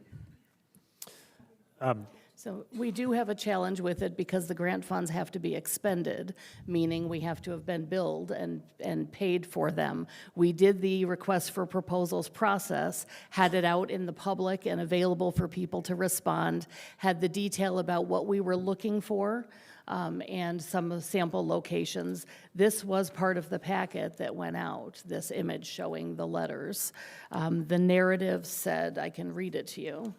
So we do have a challenge with it because the grant funds have to be expended, meaning we have to have been billed and paid for them. We did the request for proposals process, had it out in the public and available for people to respond, had the detail about what we were looking for, and some sample locations. This was part of the packet that went out, this image showing the letters. The narrative said, I can read it to you.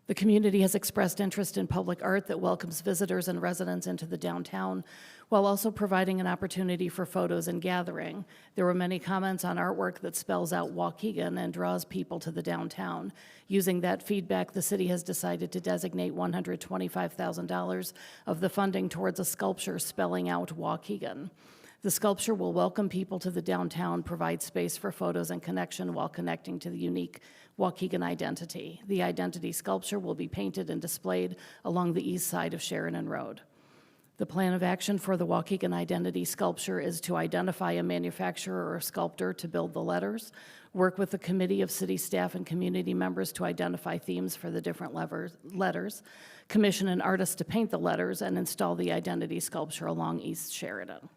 The community has expressed interest in public art that welcomes visitors and residents into the downtown, while also providing an opportunity for photos and gathering. There were many comments on artwork that spells out Waukegan and draws people to the downtown. Using that feedback, the city has decided to designate $125,000 of the funding towards a sculpture spelling out Waukegan. The sculpture will welcome people to the downtown, provide space for photos and connection while connecting to the unique Waukegan identity. The identity sculpture will be painted and displayed along the east side of Sheridan Road. The plan of action for the Waukegan identity sculpture is to identify a manufacturer or sculptor to build the letters, work with a committee of city staff and community members to identify themes for the different letters, commission an artist to paint the letters, and install the identity sculpture along East Sheridan.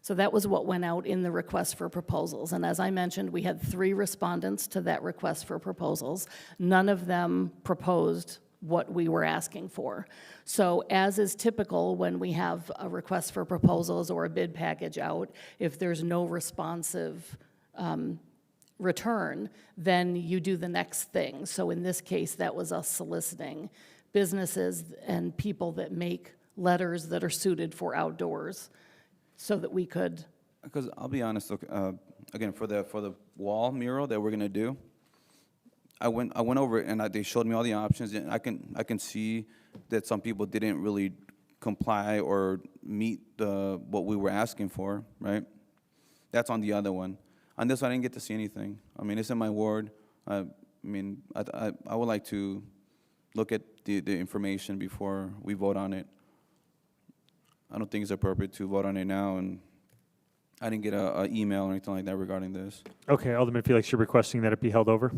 So that was what went out in the request for proposals. And as I mentioned, we had 3 respondents to that request for proposals. None of them proposed what we were asking for. So as is typical when we have a request for proposals or a bid package out, if there's no responsive return, then you do the next thing. So in this case, that was us soliciting businesses and people that make letters that are suited for outdoors, so that we could. Because I'll be honest, look, again, for the wall mural that we're gonna do, I went over it and they showed me all the options, and I can see that some people didn't really comply or meet what we were asking for, right? That's on the other one. On this one, I didn't get to see anything. I mean, it's in my ward. I mean, I would like to look at the information before we vote on it. I don't think it's appropriate to vote on it now, and I didn't get an email or anything like that regarding this. Okay, Alderman Felix, you're requesting that it be held over?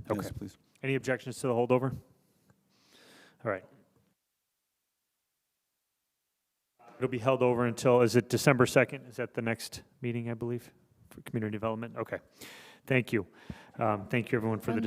Okay. Yes, please. Any objections to the holdover? All right. It'll be held over until, is it December 2nd? Is that the next meeting, I believe, for community development? Okay. Thank you. Thank you, everyone, for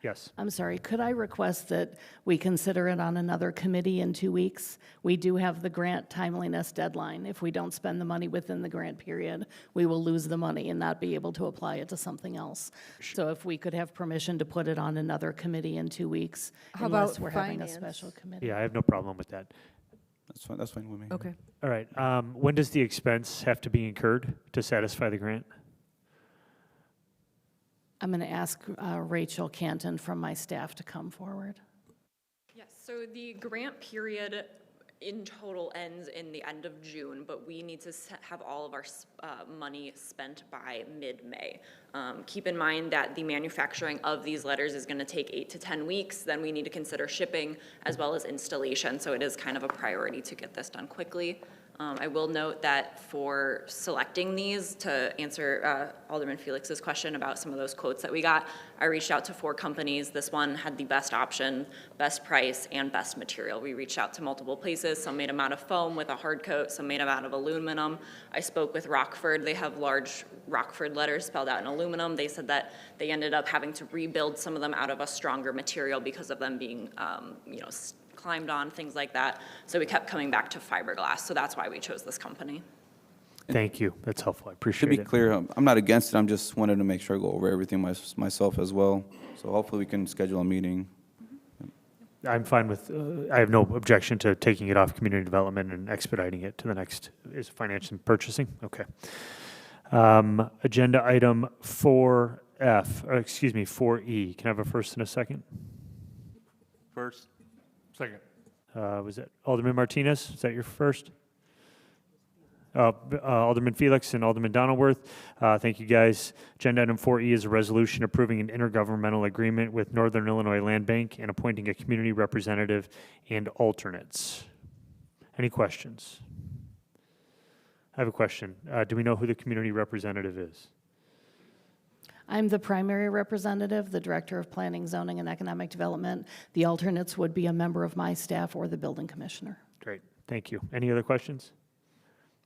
yes. I'm sorry, could I request that we consider it on another committee in 2 weeks? We do have the grant timeliness deadline. If we don't spend the money within the grant period, we will lose the money and not be able to apply it to something else. So if we could have permission to put it on another committee in 2 weeks, How unless about we're having a finance? special committee. Yeah, I have no problem with that. That's fine with me. Okay. All right. When does the expense have to be incurred to satisfy the grant? I'm going to ask Rachel Canton from my staff to come forward. Yes, so the grant period in total ends in the end of June, but we need to have all of our money spent by mid-May. Keep in mind that the manufacturing of these letters is going to take 8 to 10 weeks. Then we need to consider shipping as well as installation, so it is kind of a priority to get this done quickly. I will note that for selecting these, to answer Alderman Felix's question about some of those quotes that we got, I reached out to 4 companies. This one had the best option, best price, and best material. We reached out to multiple places. Some made them out of foam with a hard coat, some made them out of aluminum. I spoke with Rockford. They have large Rockford letters spelled out in aluminum. They said that they ended up having to rebuild some of them out of a stronger material because of them being, climbed on, things like that. So we kept coming back to fiberglass. So that's why we chose this company. Thank you. That's helpful. I To appreciate it. be clear, I'm not against it. I'm just wanted to make sure I go over everything myself as well. So hopefully we can schedule a meeting. I'm fine with, I have no objection to taking it off community development and expediting it to the next, is finance and purchasing? Okay. Agenda item 4F, 4E. Can I have a first and a second? First. Second. Was it Alderman Martinez? Is that your first? Alderman Felix and Alderman Donaldworth. Thank you, guys. Agenda item 4E is a resolution approving an intergovernmental agreement with Northern Illinois Land Bank and appointing a community representative and alternates. Any questions? I have a question. Do we know who the community representative is? I'm the primary representative, the Director of Planning, Zoning, and Economic Development. The alternates would be a member of my staff or the Building Commissioner. Great, thank you. Any other questions?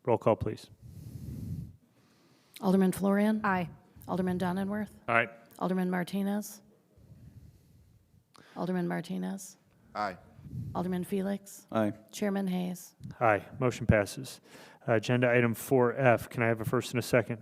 Roll call, please. Alderman Florian? Aye. Alderman Donenworth? Aye. Alderman Martinez? Alderman Martinez? Aye. Alderman Felix? Aye. Chairman Hayes? Aye, motion passes. Agenda item 4F, can I have a first and a second?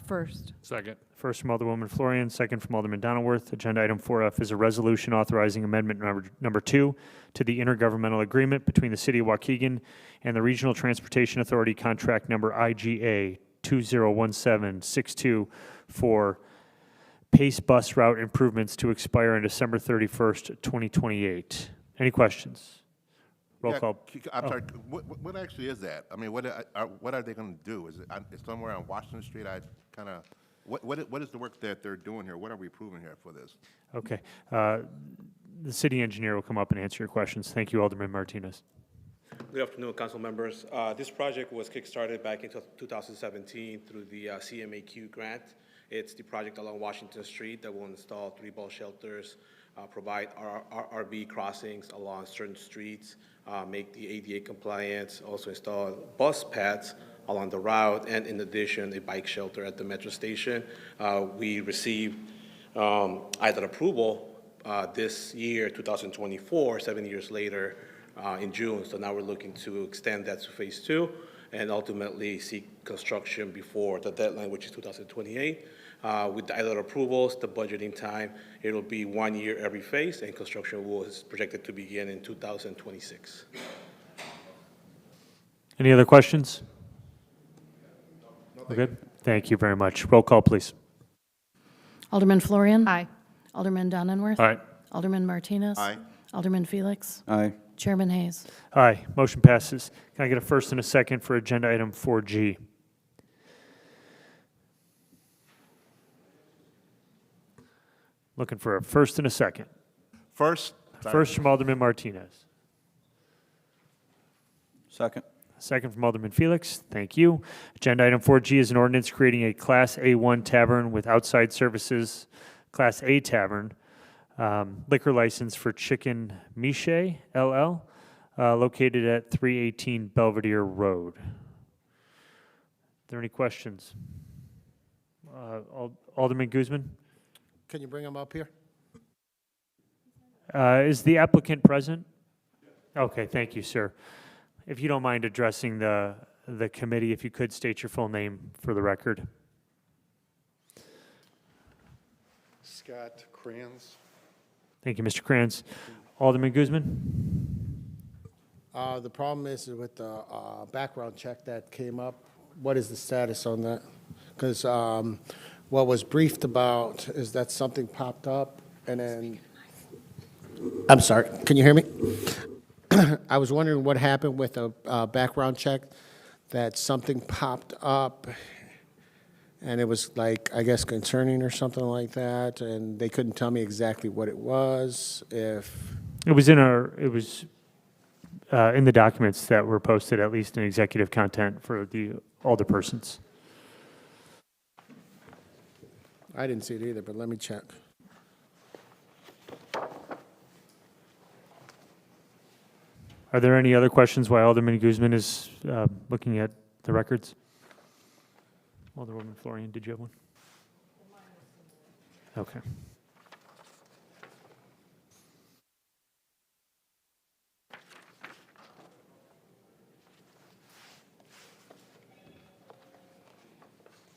First. Second. First from Alderwoman Florian, second from Alderman Donaldworth. Agenda item 4F is a resolution authorizing amendment number 2 to the intergovernmental agreement between the City of Waukegan and the Regional Transportation Authority contract number IGA 201762 for Pace Bus Route improvements to expire on December 31st, 2028. Any questions? Roll Yeah, call. I'm sorry, what actually is that? I mean, what are they going to do? Is it somewhere on Washington Street? I kind of, what is the work that they're doing here? What are we approving here for this? Okay. The city engineer will come up and answer your questions. Thank you, Alderman Martinez. Good afternoon, council members. This project was kickstarted back in 2017 through the CMAQ grant. It's the project along Washington Street that will install 3 bus shelters, provide RV crossings along certain streets, make the ADA compliance, also install bus paths along the route, and in addition, a bike shelter at the metro station. We received either approval this year, 2024, 7 years later, in June. So now we're looking to extend that to phase 2 and ultimately seek construction before the deadline, which is 2028. With the either approvals, the budgeting time, it'll be 1 year every phase, and construction is projected to begin in 2026. Any other questions? We're good? Thank you very much. Roll call, please. Alderman Florian? Aye. Alderman Donenworth? Aye. Alderman Martinez? Aye. Alderman Felix? Aye. Chairman Hayes? Aye, motion passes. Can I get a first and a second for agenda item 4G? Looking for a first and a second. First. First from Alderman Martinez. Second. Second from Alderman Felix. Thank you. Agenda item 4G is an ordinance creating a Class A1 tavern with outside services, Class A tavern, liquor license for Chicken Miche LL, located at 318 Belvedere Road. Are there any questions? Alderman Guzman? Can you bring him up here? Is the applicant present? Okay, thank you, sir. If you don't mind addressing the committee, if you could state your full name for the record. Scott Kranz. Thank you, Mr. Kranz. Alderman Guzman? The problem is with the background check that came up. What is the status on that? Because what was briefed about is that something popped up and then, I'm sorry, can you hear me? I was wondering what happened with a background check, that something popped up and it was like, I guess, concerning or something like that, and they couldn't tell me exactly what it was, if... It was in the documents that were posted, at least in executive content for the alderpersons. I didn't see it either, but let me check. Are there any other questions while Alderman Guzman is looking at the records? Alderwoman Florian, did you have one? Okay.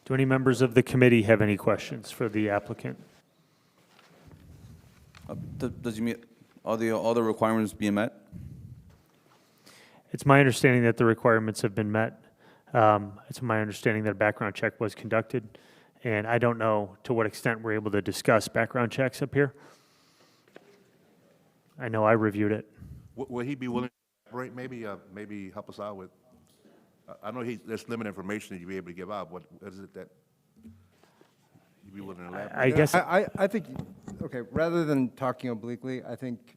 Do any members of the committee have any questions for the applicant? Does he meet all the requirements being met? It's my understanding that the requirements have been met. It's my understanding that a background check was conducted, and I don't know to what extent we're able to discuss background checks up here. I know I reviewed it. Will he be willing to elaborate, maybe help us out with, I know there's limited information that you'll be able to give out, what is it that you'd be willing to elaborate? I guess, I think, okay, rather than talking obliquely, I think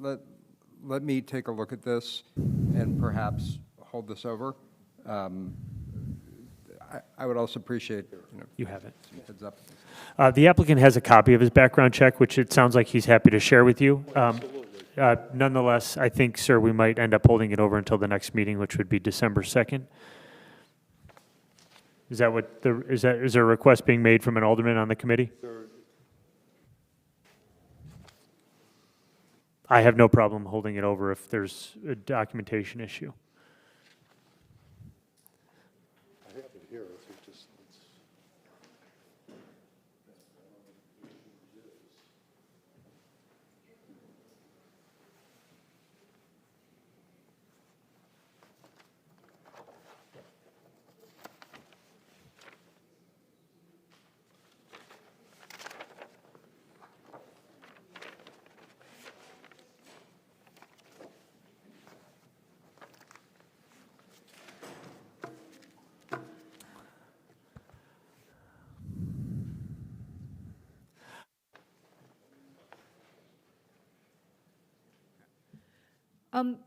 let me take a look at this and perhaps hold this over. I would also appreciate, you have it. some heads up. The applicant has a copy of his background check, which it sounds like he's happy to share with you. Nonetheless, I think, sir, we might end up holding it over until the next meeting, which would be December 2nd. Is that what is there a request being made from an alderman on the committee? I have no problem holding it over if there's a documentation issue. I have it here, if you just,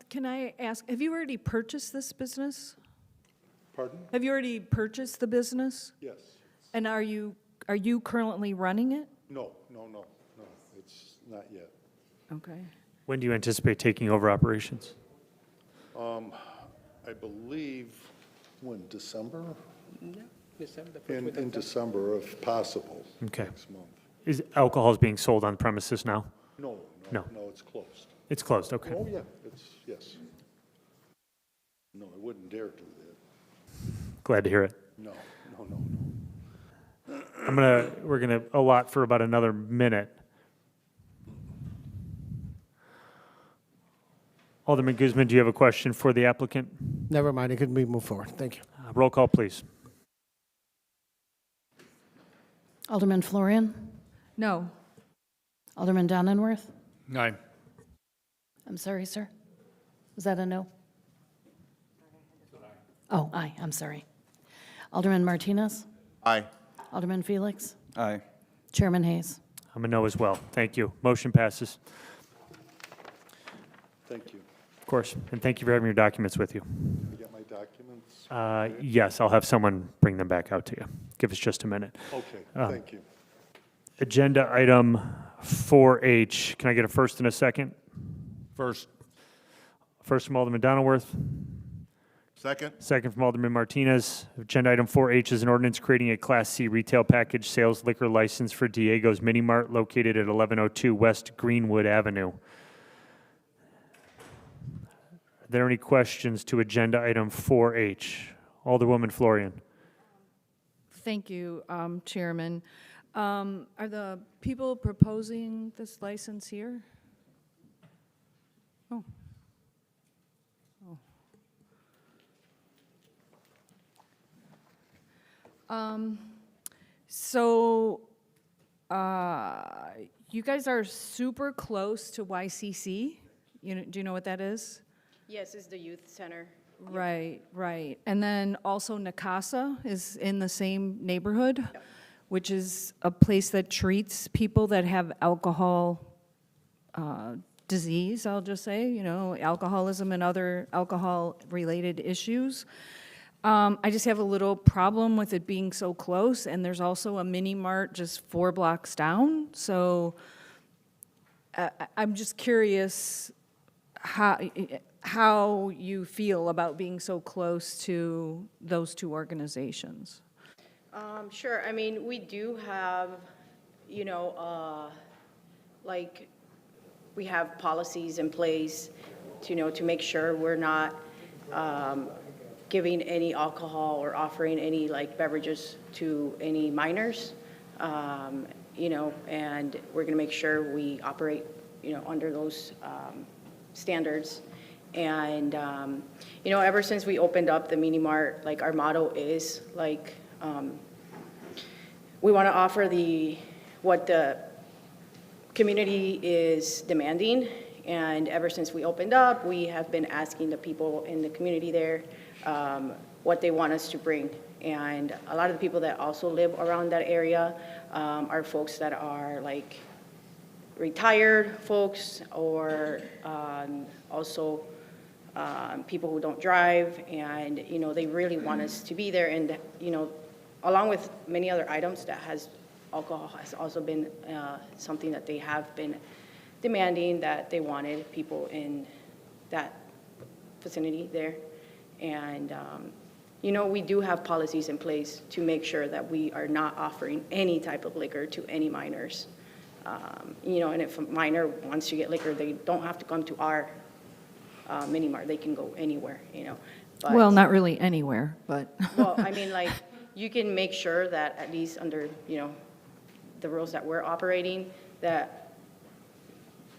Can I ask, have you already purchased this business? Pardon? Have you already purchased the business? Yes. And are you currently running it? No, it's not yet. Okay. When do you anticipate taking over operations? I believe, when, December? Yeah, December, the first In week of December, if possible. Okay. Next month. Is alcohol being sold on premises now? No, No. it's closed. It's closed, okay. Oh, yeah, yes. No, I wouldn't dare do that. Glad to hear it. No. We're gonna allot for about another minute. Alderman Guzman, do you have a question for the applicant? Never mind, it could be moved forward. Thank you. Roll call, please. Alderman Florian? No. Alderman Donenworth? Aye. I'm sorry, sir. Was that a no? Oh, aye, I'm sorry. Alderman Martinez? Aye. Alderman Felix? Aye. Chairman Hayes? I'm a no as well. Thank you. Motion passes. Thank you. Of course, and thank you for having your documents with you. You got my documents? Yes, I'll have someone bring them back out to you. Give us just a minute. Okay, thank you. Agenda item 4H. Can I get a first and a second? First. First from Alderman Donenworth. Second? Second from Alderman Martinez. Agenda item 4H is an ordinance creating a Class C retail package sales liquor license for Diego's Mini Mart located at 1102 West Greenwood Avenue. Are there any questions to agenda item 4H? Alderwoman Florian. Thank you, Chairman. Are the people proposing this license here? Oh. So, you guys are super close to YCC. Do you know what that is? Yes, it's the youth center. Right. And then also Nakasa is in the same neighborhood, which is a place that treats people that have alcohol disease, I'll just say, alcoholism and other alcohol-related issues. I just have a little problem with it being so close, and there's also a mini mart just 4 blocks down. So I'm just curious how you feel about being so close to those two organizations. Sure, I mean, we do have, we have policies in place to make sure we're not giving any alcohol or offering any beverages to any minors, and we're going to make sure we operate, under those standards. And, ever since we opened up the Mini Mart, our motto is, we want to offer what the community is demanding, and ever since we opened up, we have been asking the people in the community there what they want us to bring. And a lot of the people that also live around that area are folks that are like retired folks, or also people who don't drive, and they really want us to be there. And along with many other items, alcohol has also been something that they have been demanding, that they wanted people in that vicinity there. And we do have policies in place to make sure that we are not offering any type of liquor to any minors. And if a minor wants to get liquor, they don't have to come to our mini mart. They can go anywhere. But, Well, not really anywhere, but. well, I mean, like, you can make sure that at least under the rules that we're operating, that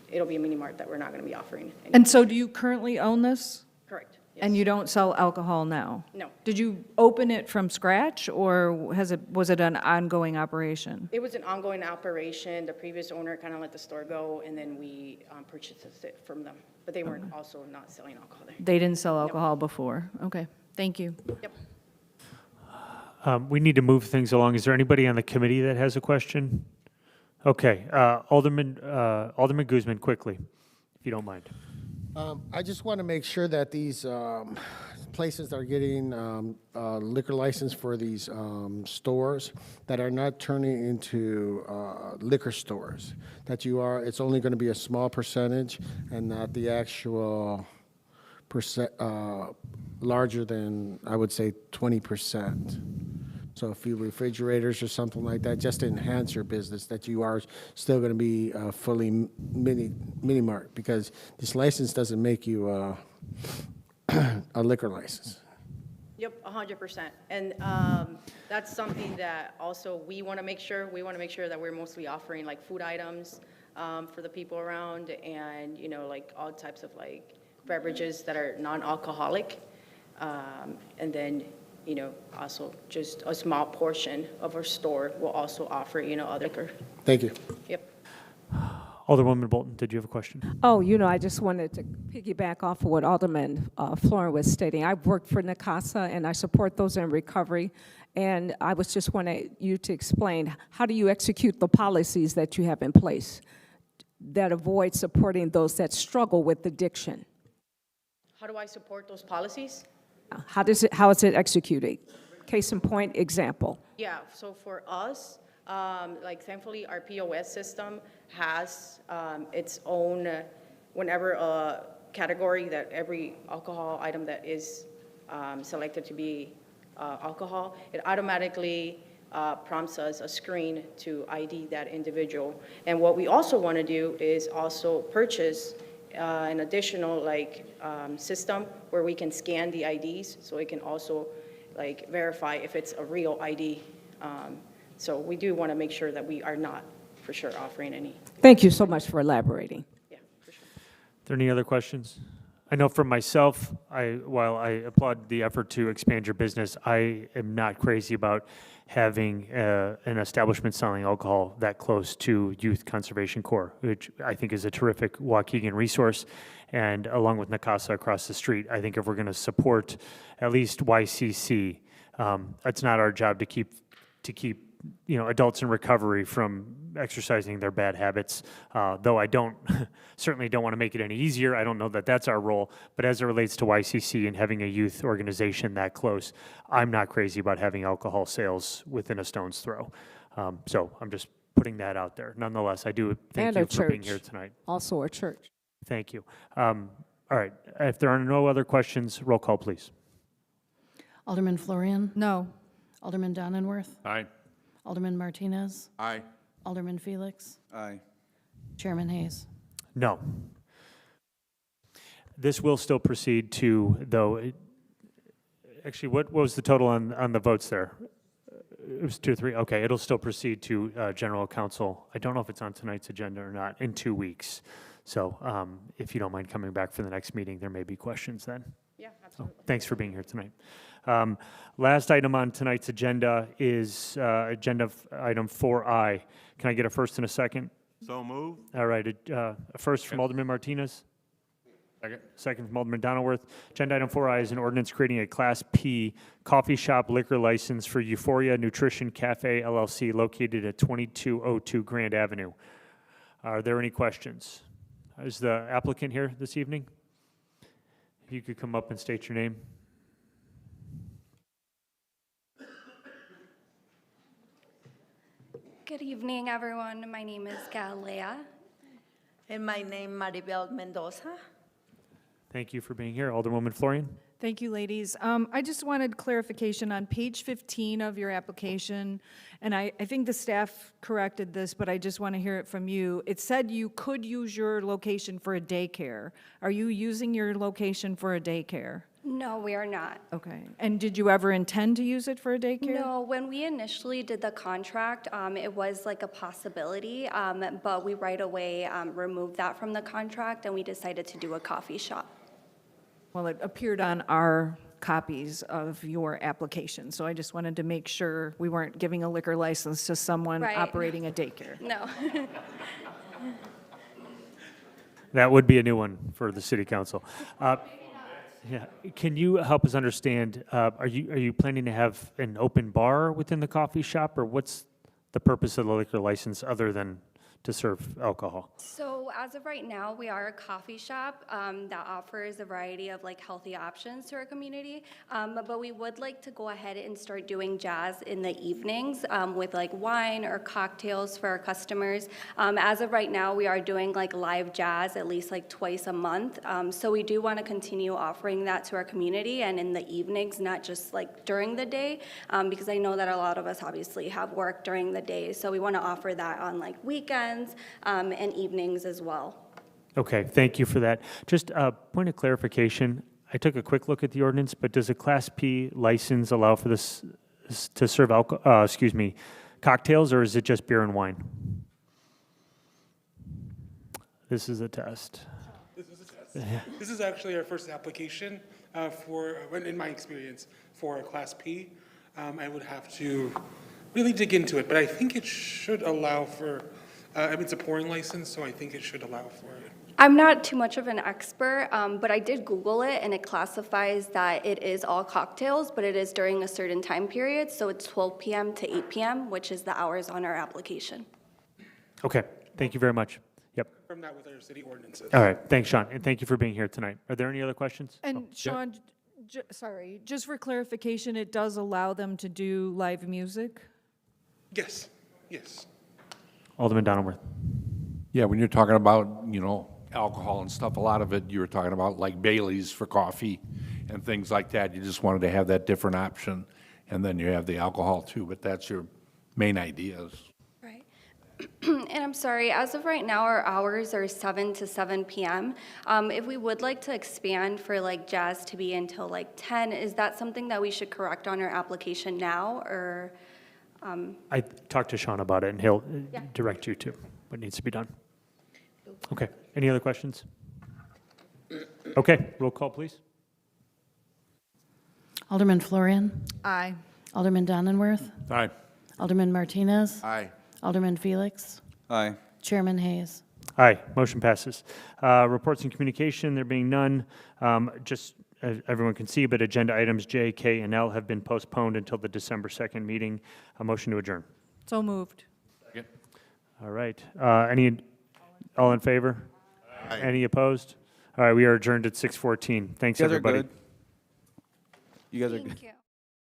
it'll be a mini mart that we're not going to be offering. And so do you currently own this? Correct. And you don't sell alcohol now? No. Did you open it from scratch, or was it an ongoing operation? It was an ongoing operation. The previous owner kind of let the store go, and then we purchased it from them. But they weren't also not selling alcohol there. They didn't sell alcohol before? Okay, thank you. Yep. We need to move things along. Is there anybody on the committee that has a question? Okay, Alderman Guzman, quickly, if you don't mind. I just want to make sure that these places that are getting liquor license for these stores that are not turning into liquor stores, that it's only going to be a small percentage and not the actual larger than, I would say, 20%. So a few refrigerators or something like that, just to enhance your business, that you are still going to be fully mini mart, because this license doesn't make you a liquor license. Yep, 100%. And that's something that also we want to make sure. We want to make sure that we're mostly offering like food items for the people around, and like all types of like beverages that are non-alcoholic, and then also just a small portion of our store will also offer, other liquor. Thank you. Yep. Alderwoman Bolton, did you have a question? Oh, I just wanted to piggyback off of what Alderman Florin was stating. I've worked for NACASA, and I support those in recovery. And I was just wanting you to explain, how do you execute the policies that you have in place that avoid supporting those that struggle with addiction? How do I support those policies? How is it executed? Case in point, example. Yeah, so for us, like thankfully our POS system has its own, whenever a category that every alcohol item that is selected to be alcohol, it automatically prompts us a screen to ID that individual. And what we also want to do is also purchase an additional system where we can scan the IDs, so it can also verify if it's a real ID. So we do want to make sure that we are not for sure offering any. Thank you so much for elaborating. Yeah, for sure. Are there any other questions? I know for myself, while I applaud the effort to expand your business, I am not crazy about having an establishment selling alcohol that close to Youth Conservation Corps, which I think is a terrific Waukegan resource. And along with NACASA across the street, I think if we're going to support at least YCC, it's not our job to keep adults in recovery from exercising their bad habits, though I certainly don't want to make it any easier. I don't know that that's our role, but as it relates to YCC and having a youth organization that close, I'm not crazy about having alcohol sales within a stone's throw. So I'm just putting that out there. Nonetheless, I do thank you for being here tonight. Also a church. Thank you. All right, if there are no other questions, roll call, please. Alderman Florian? No. Alderman Donenworth? Aye. Alderman Martinez? Aye. Alderman Felix? Aye. Chairman Hayes? No. This will still proceed to, though, actually, what was the total on the votes there? It was 2 or 3. Okay, it'll still proceed to General Council. I don't know if it's on tonight's agenda or not, in 2 weeks. So if you don't mind coming back for the next meeting, there may be questions then. Yeah, absolutely. Thanks for being here tonight. Last item on tonight's agenda is agenda item 4I. Can I get a first and a second? So move. All right, a first from Alderman Martinez. Second from Alderman Donilworth. Agenda item 4I is an ordinance creating a Class P coffee shop liquor license for Euphoria Nutrition Cafe LLC located at 2202 Grand Avenue. Are there any questions? Is the applicant here this evening? If you could come up and state your name. Good evening, everyone. My name is Galea. And my name, Maribel Mendoza. Thank you for being here. Alderwoman Florian? Thank you, ladies. I just wanted clarification on page 15 of your application, and I think the staff corrected this, but I just want to hear it from you. It said you could use your location for a daycare. Are you using your location for a daycare? No, we are not. Okay. And did you ever intend to use it for a daycare? No, when we initially did the contract, it was like a possibility, but we right away removed that from the contract, and we decided to do a coffee shop. Well, it appeared on our copies of your application, so I just wanted to make sure we weren't giving a liquor license to someone Right. operating a daycare. No. That would be a new one for the city council. Yeah, can you help us understand, are you planning to have an open bar within the coffee shop, or what's the purpose of the liquor license other than to serve alcohol? So as of right now, we are a coffee shop that offers a variety of like healthy options to our community. But we would like to go ahead and start doing jazz in the evenings with like wine or cocktails for our customers. As of right now, we are doing like live jazz at least like twice a month. So we do want to continue offering that to our community and in the evenings, not just like during the day, because I know that a lot of us obviously have work during the day. So we want to offer that on like weekends and evenings as well. Okay, thank you for that. Just a point of clarification. I took a quick look at the ordinance, but does a Class P license allow for this to serve cocktails, or is it just beer and wine? This is a test. This is a test. This is actually our first application in my experience, for a Class P. I would have to really dig into it, but I think it should allow for, it's a pouring license, so I think it should allow for it. I'm not too much of an expert, but I did Google it, and it classifies that it is all cocktails, but it is during a certain time period, so it's 12 p.m. to 8 p.m., which is the hours on our application. Okay, thank you very much. Yep. From that with our city ordinances. All right, thanks, Sean, and thank you for being here tonight. Are there any other questions? And Sean, sorry, just for clarification, it does allow them to do live music? Yes, yes. Alderman Donilworth. Yeah, when you're talking about, alcohol and stuff, a lot of it, you were talking about like Bailey's for coffee and things like that. You just wanted to have that different option, and then you have the alcohol too, but that's your main ideas. Right. And I'm sorry, as of right now, our hours are 7 to 7 p.m. If we would like to expand for like jazz to be until like 10, is that something that we should correct on our application now, or? I talked to Sean about it, and he'll direct you to what needs to be done. Okay, any other questions? Okay, roll call, please. Alderman Florian? Aye. Alderman Donenworth? Aye. Alderman Martinez? Aye. Alderman Felix? Aye. Chairman Hayes? Aye, motion passes. Reports and communication, there being none, just as everyone can see, but agenda items J, K, and L have been postponed until the December 2nd meeting. A motion to adjourn. So moved. Second. All right, all in favor? Aye. Any opposed? All right, we are adjourned at 6:14. Thanks, You guys are everybody. good. You guys are good. Thank you.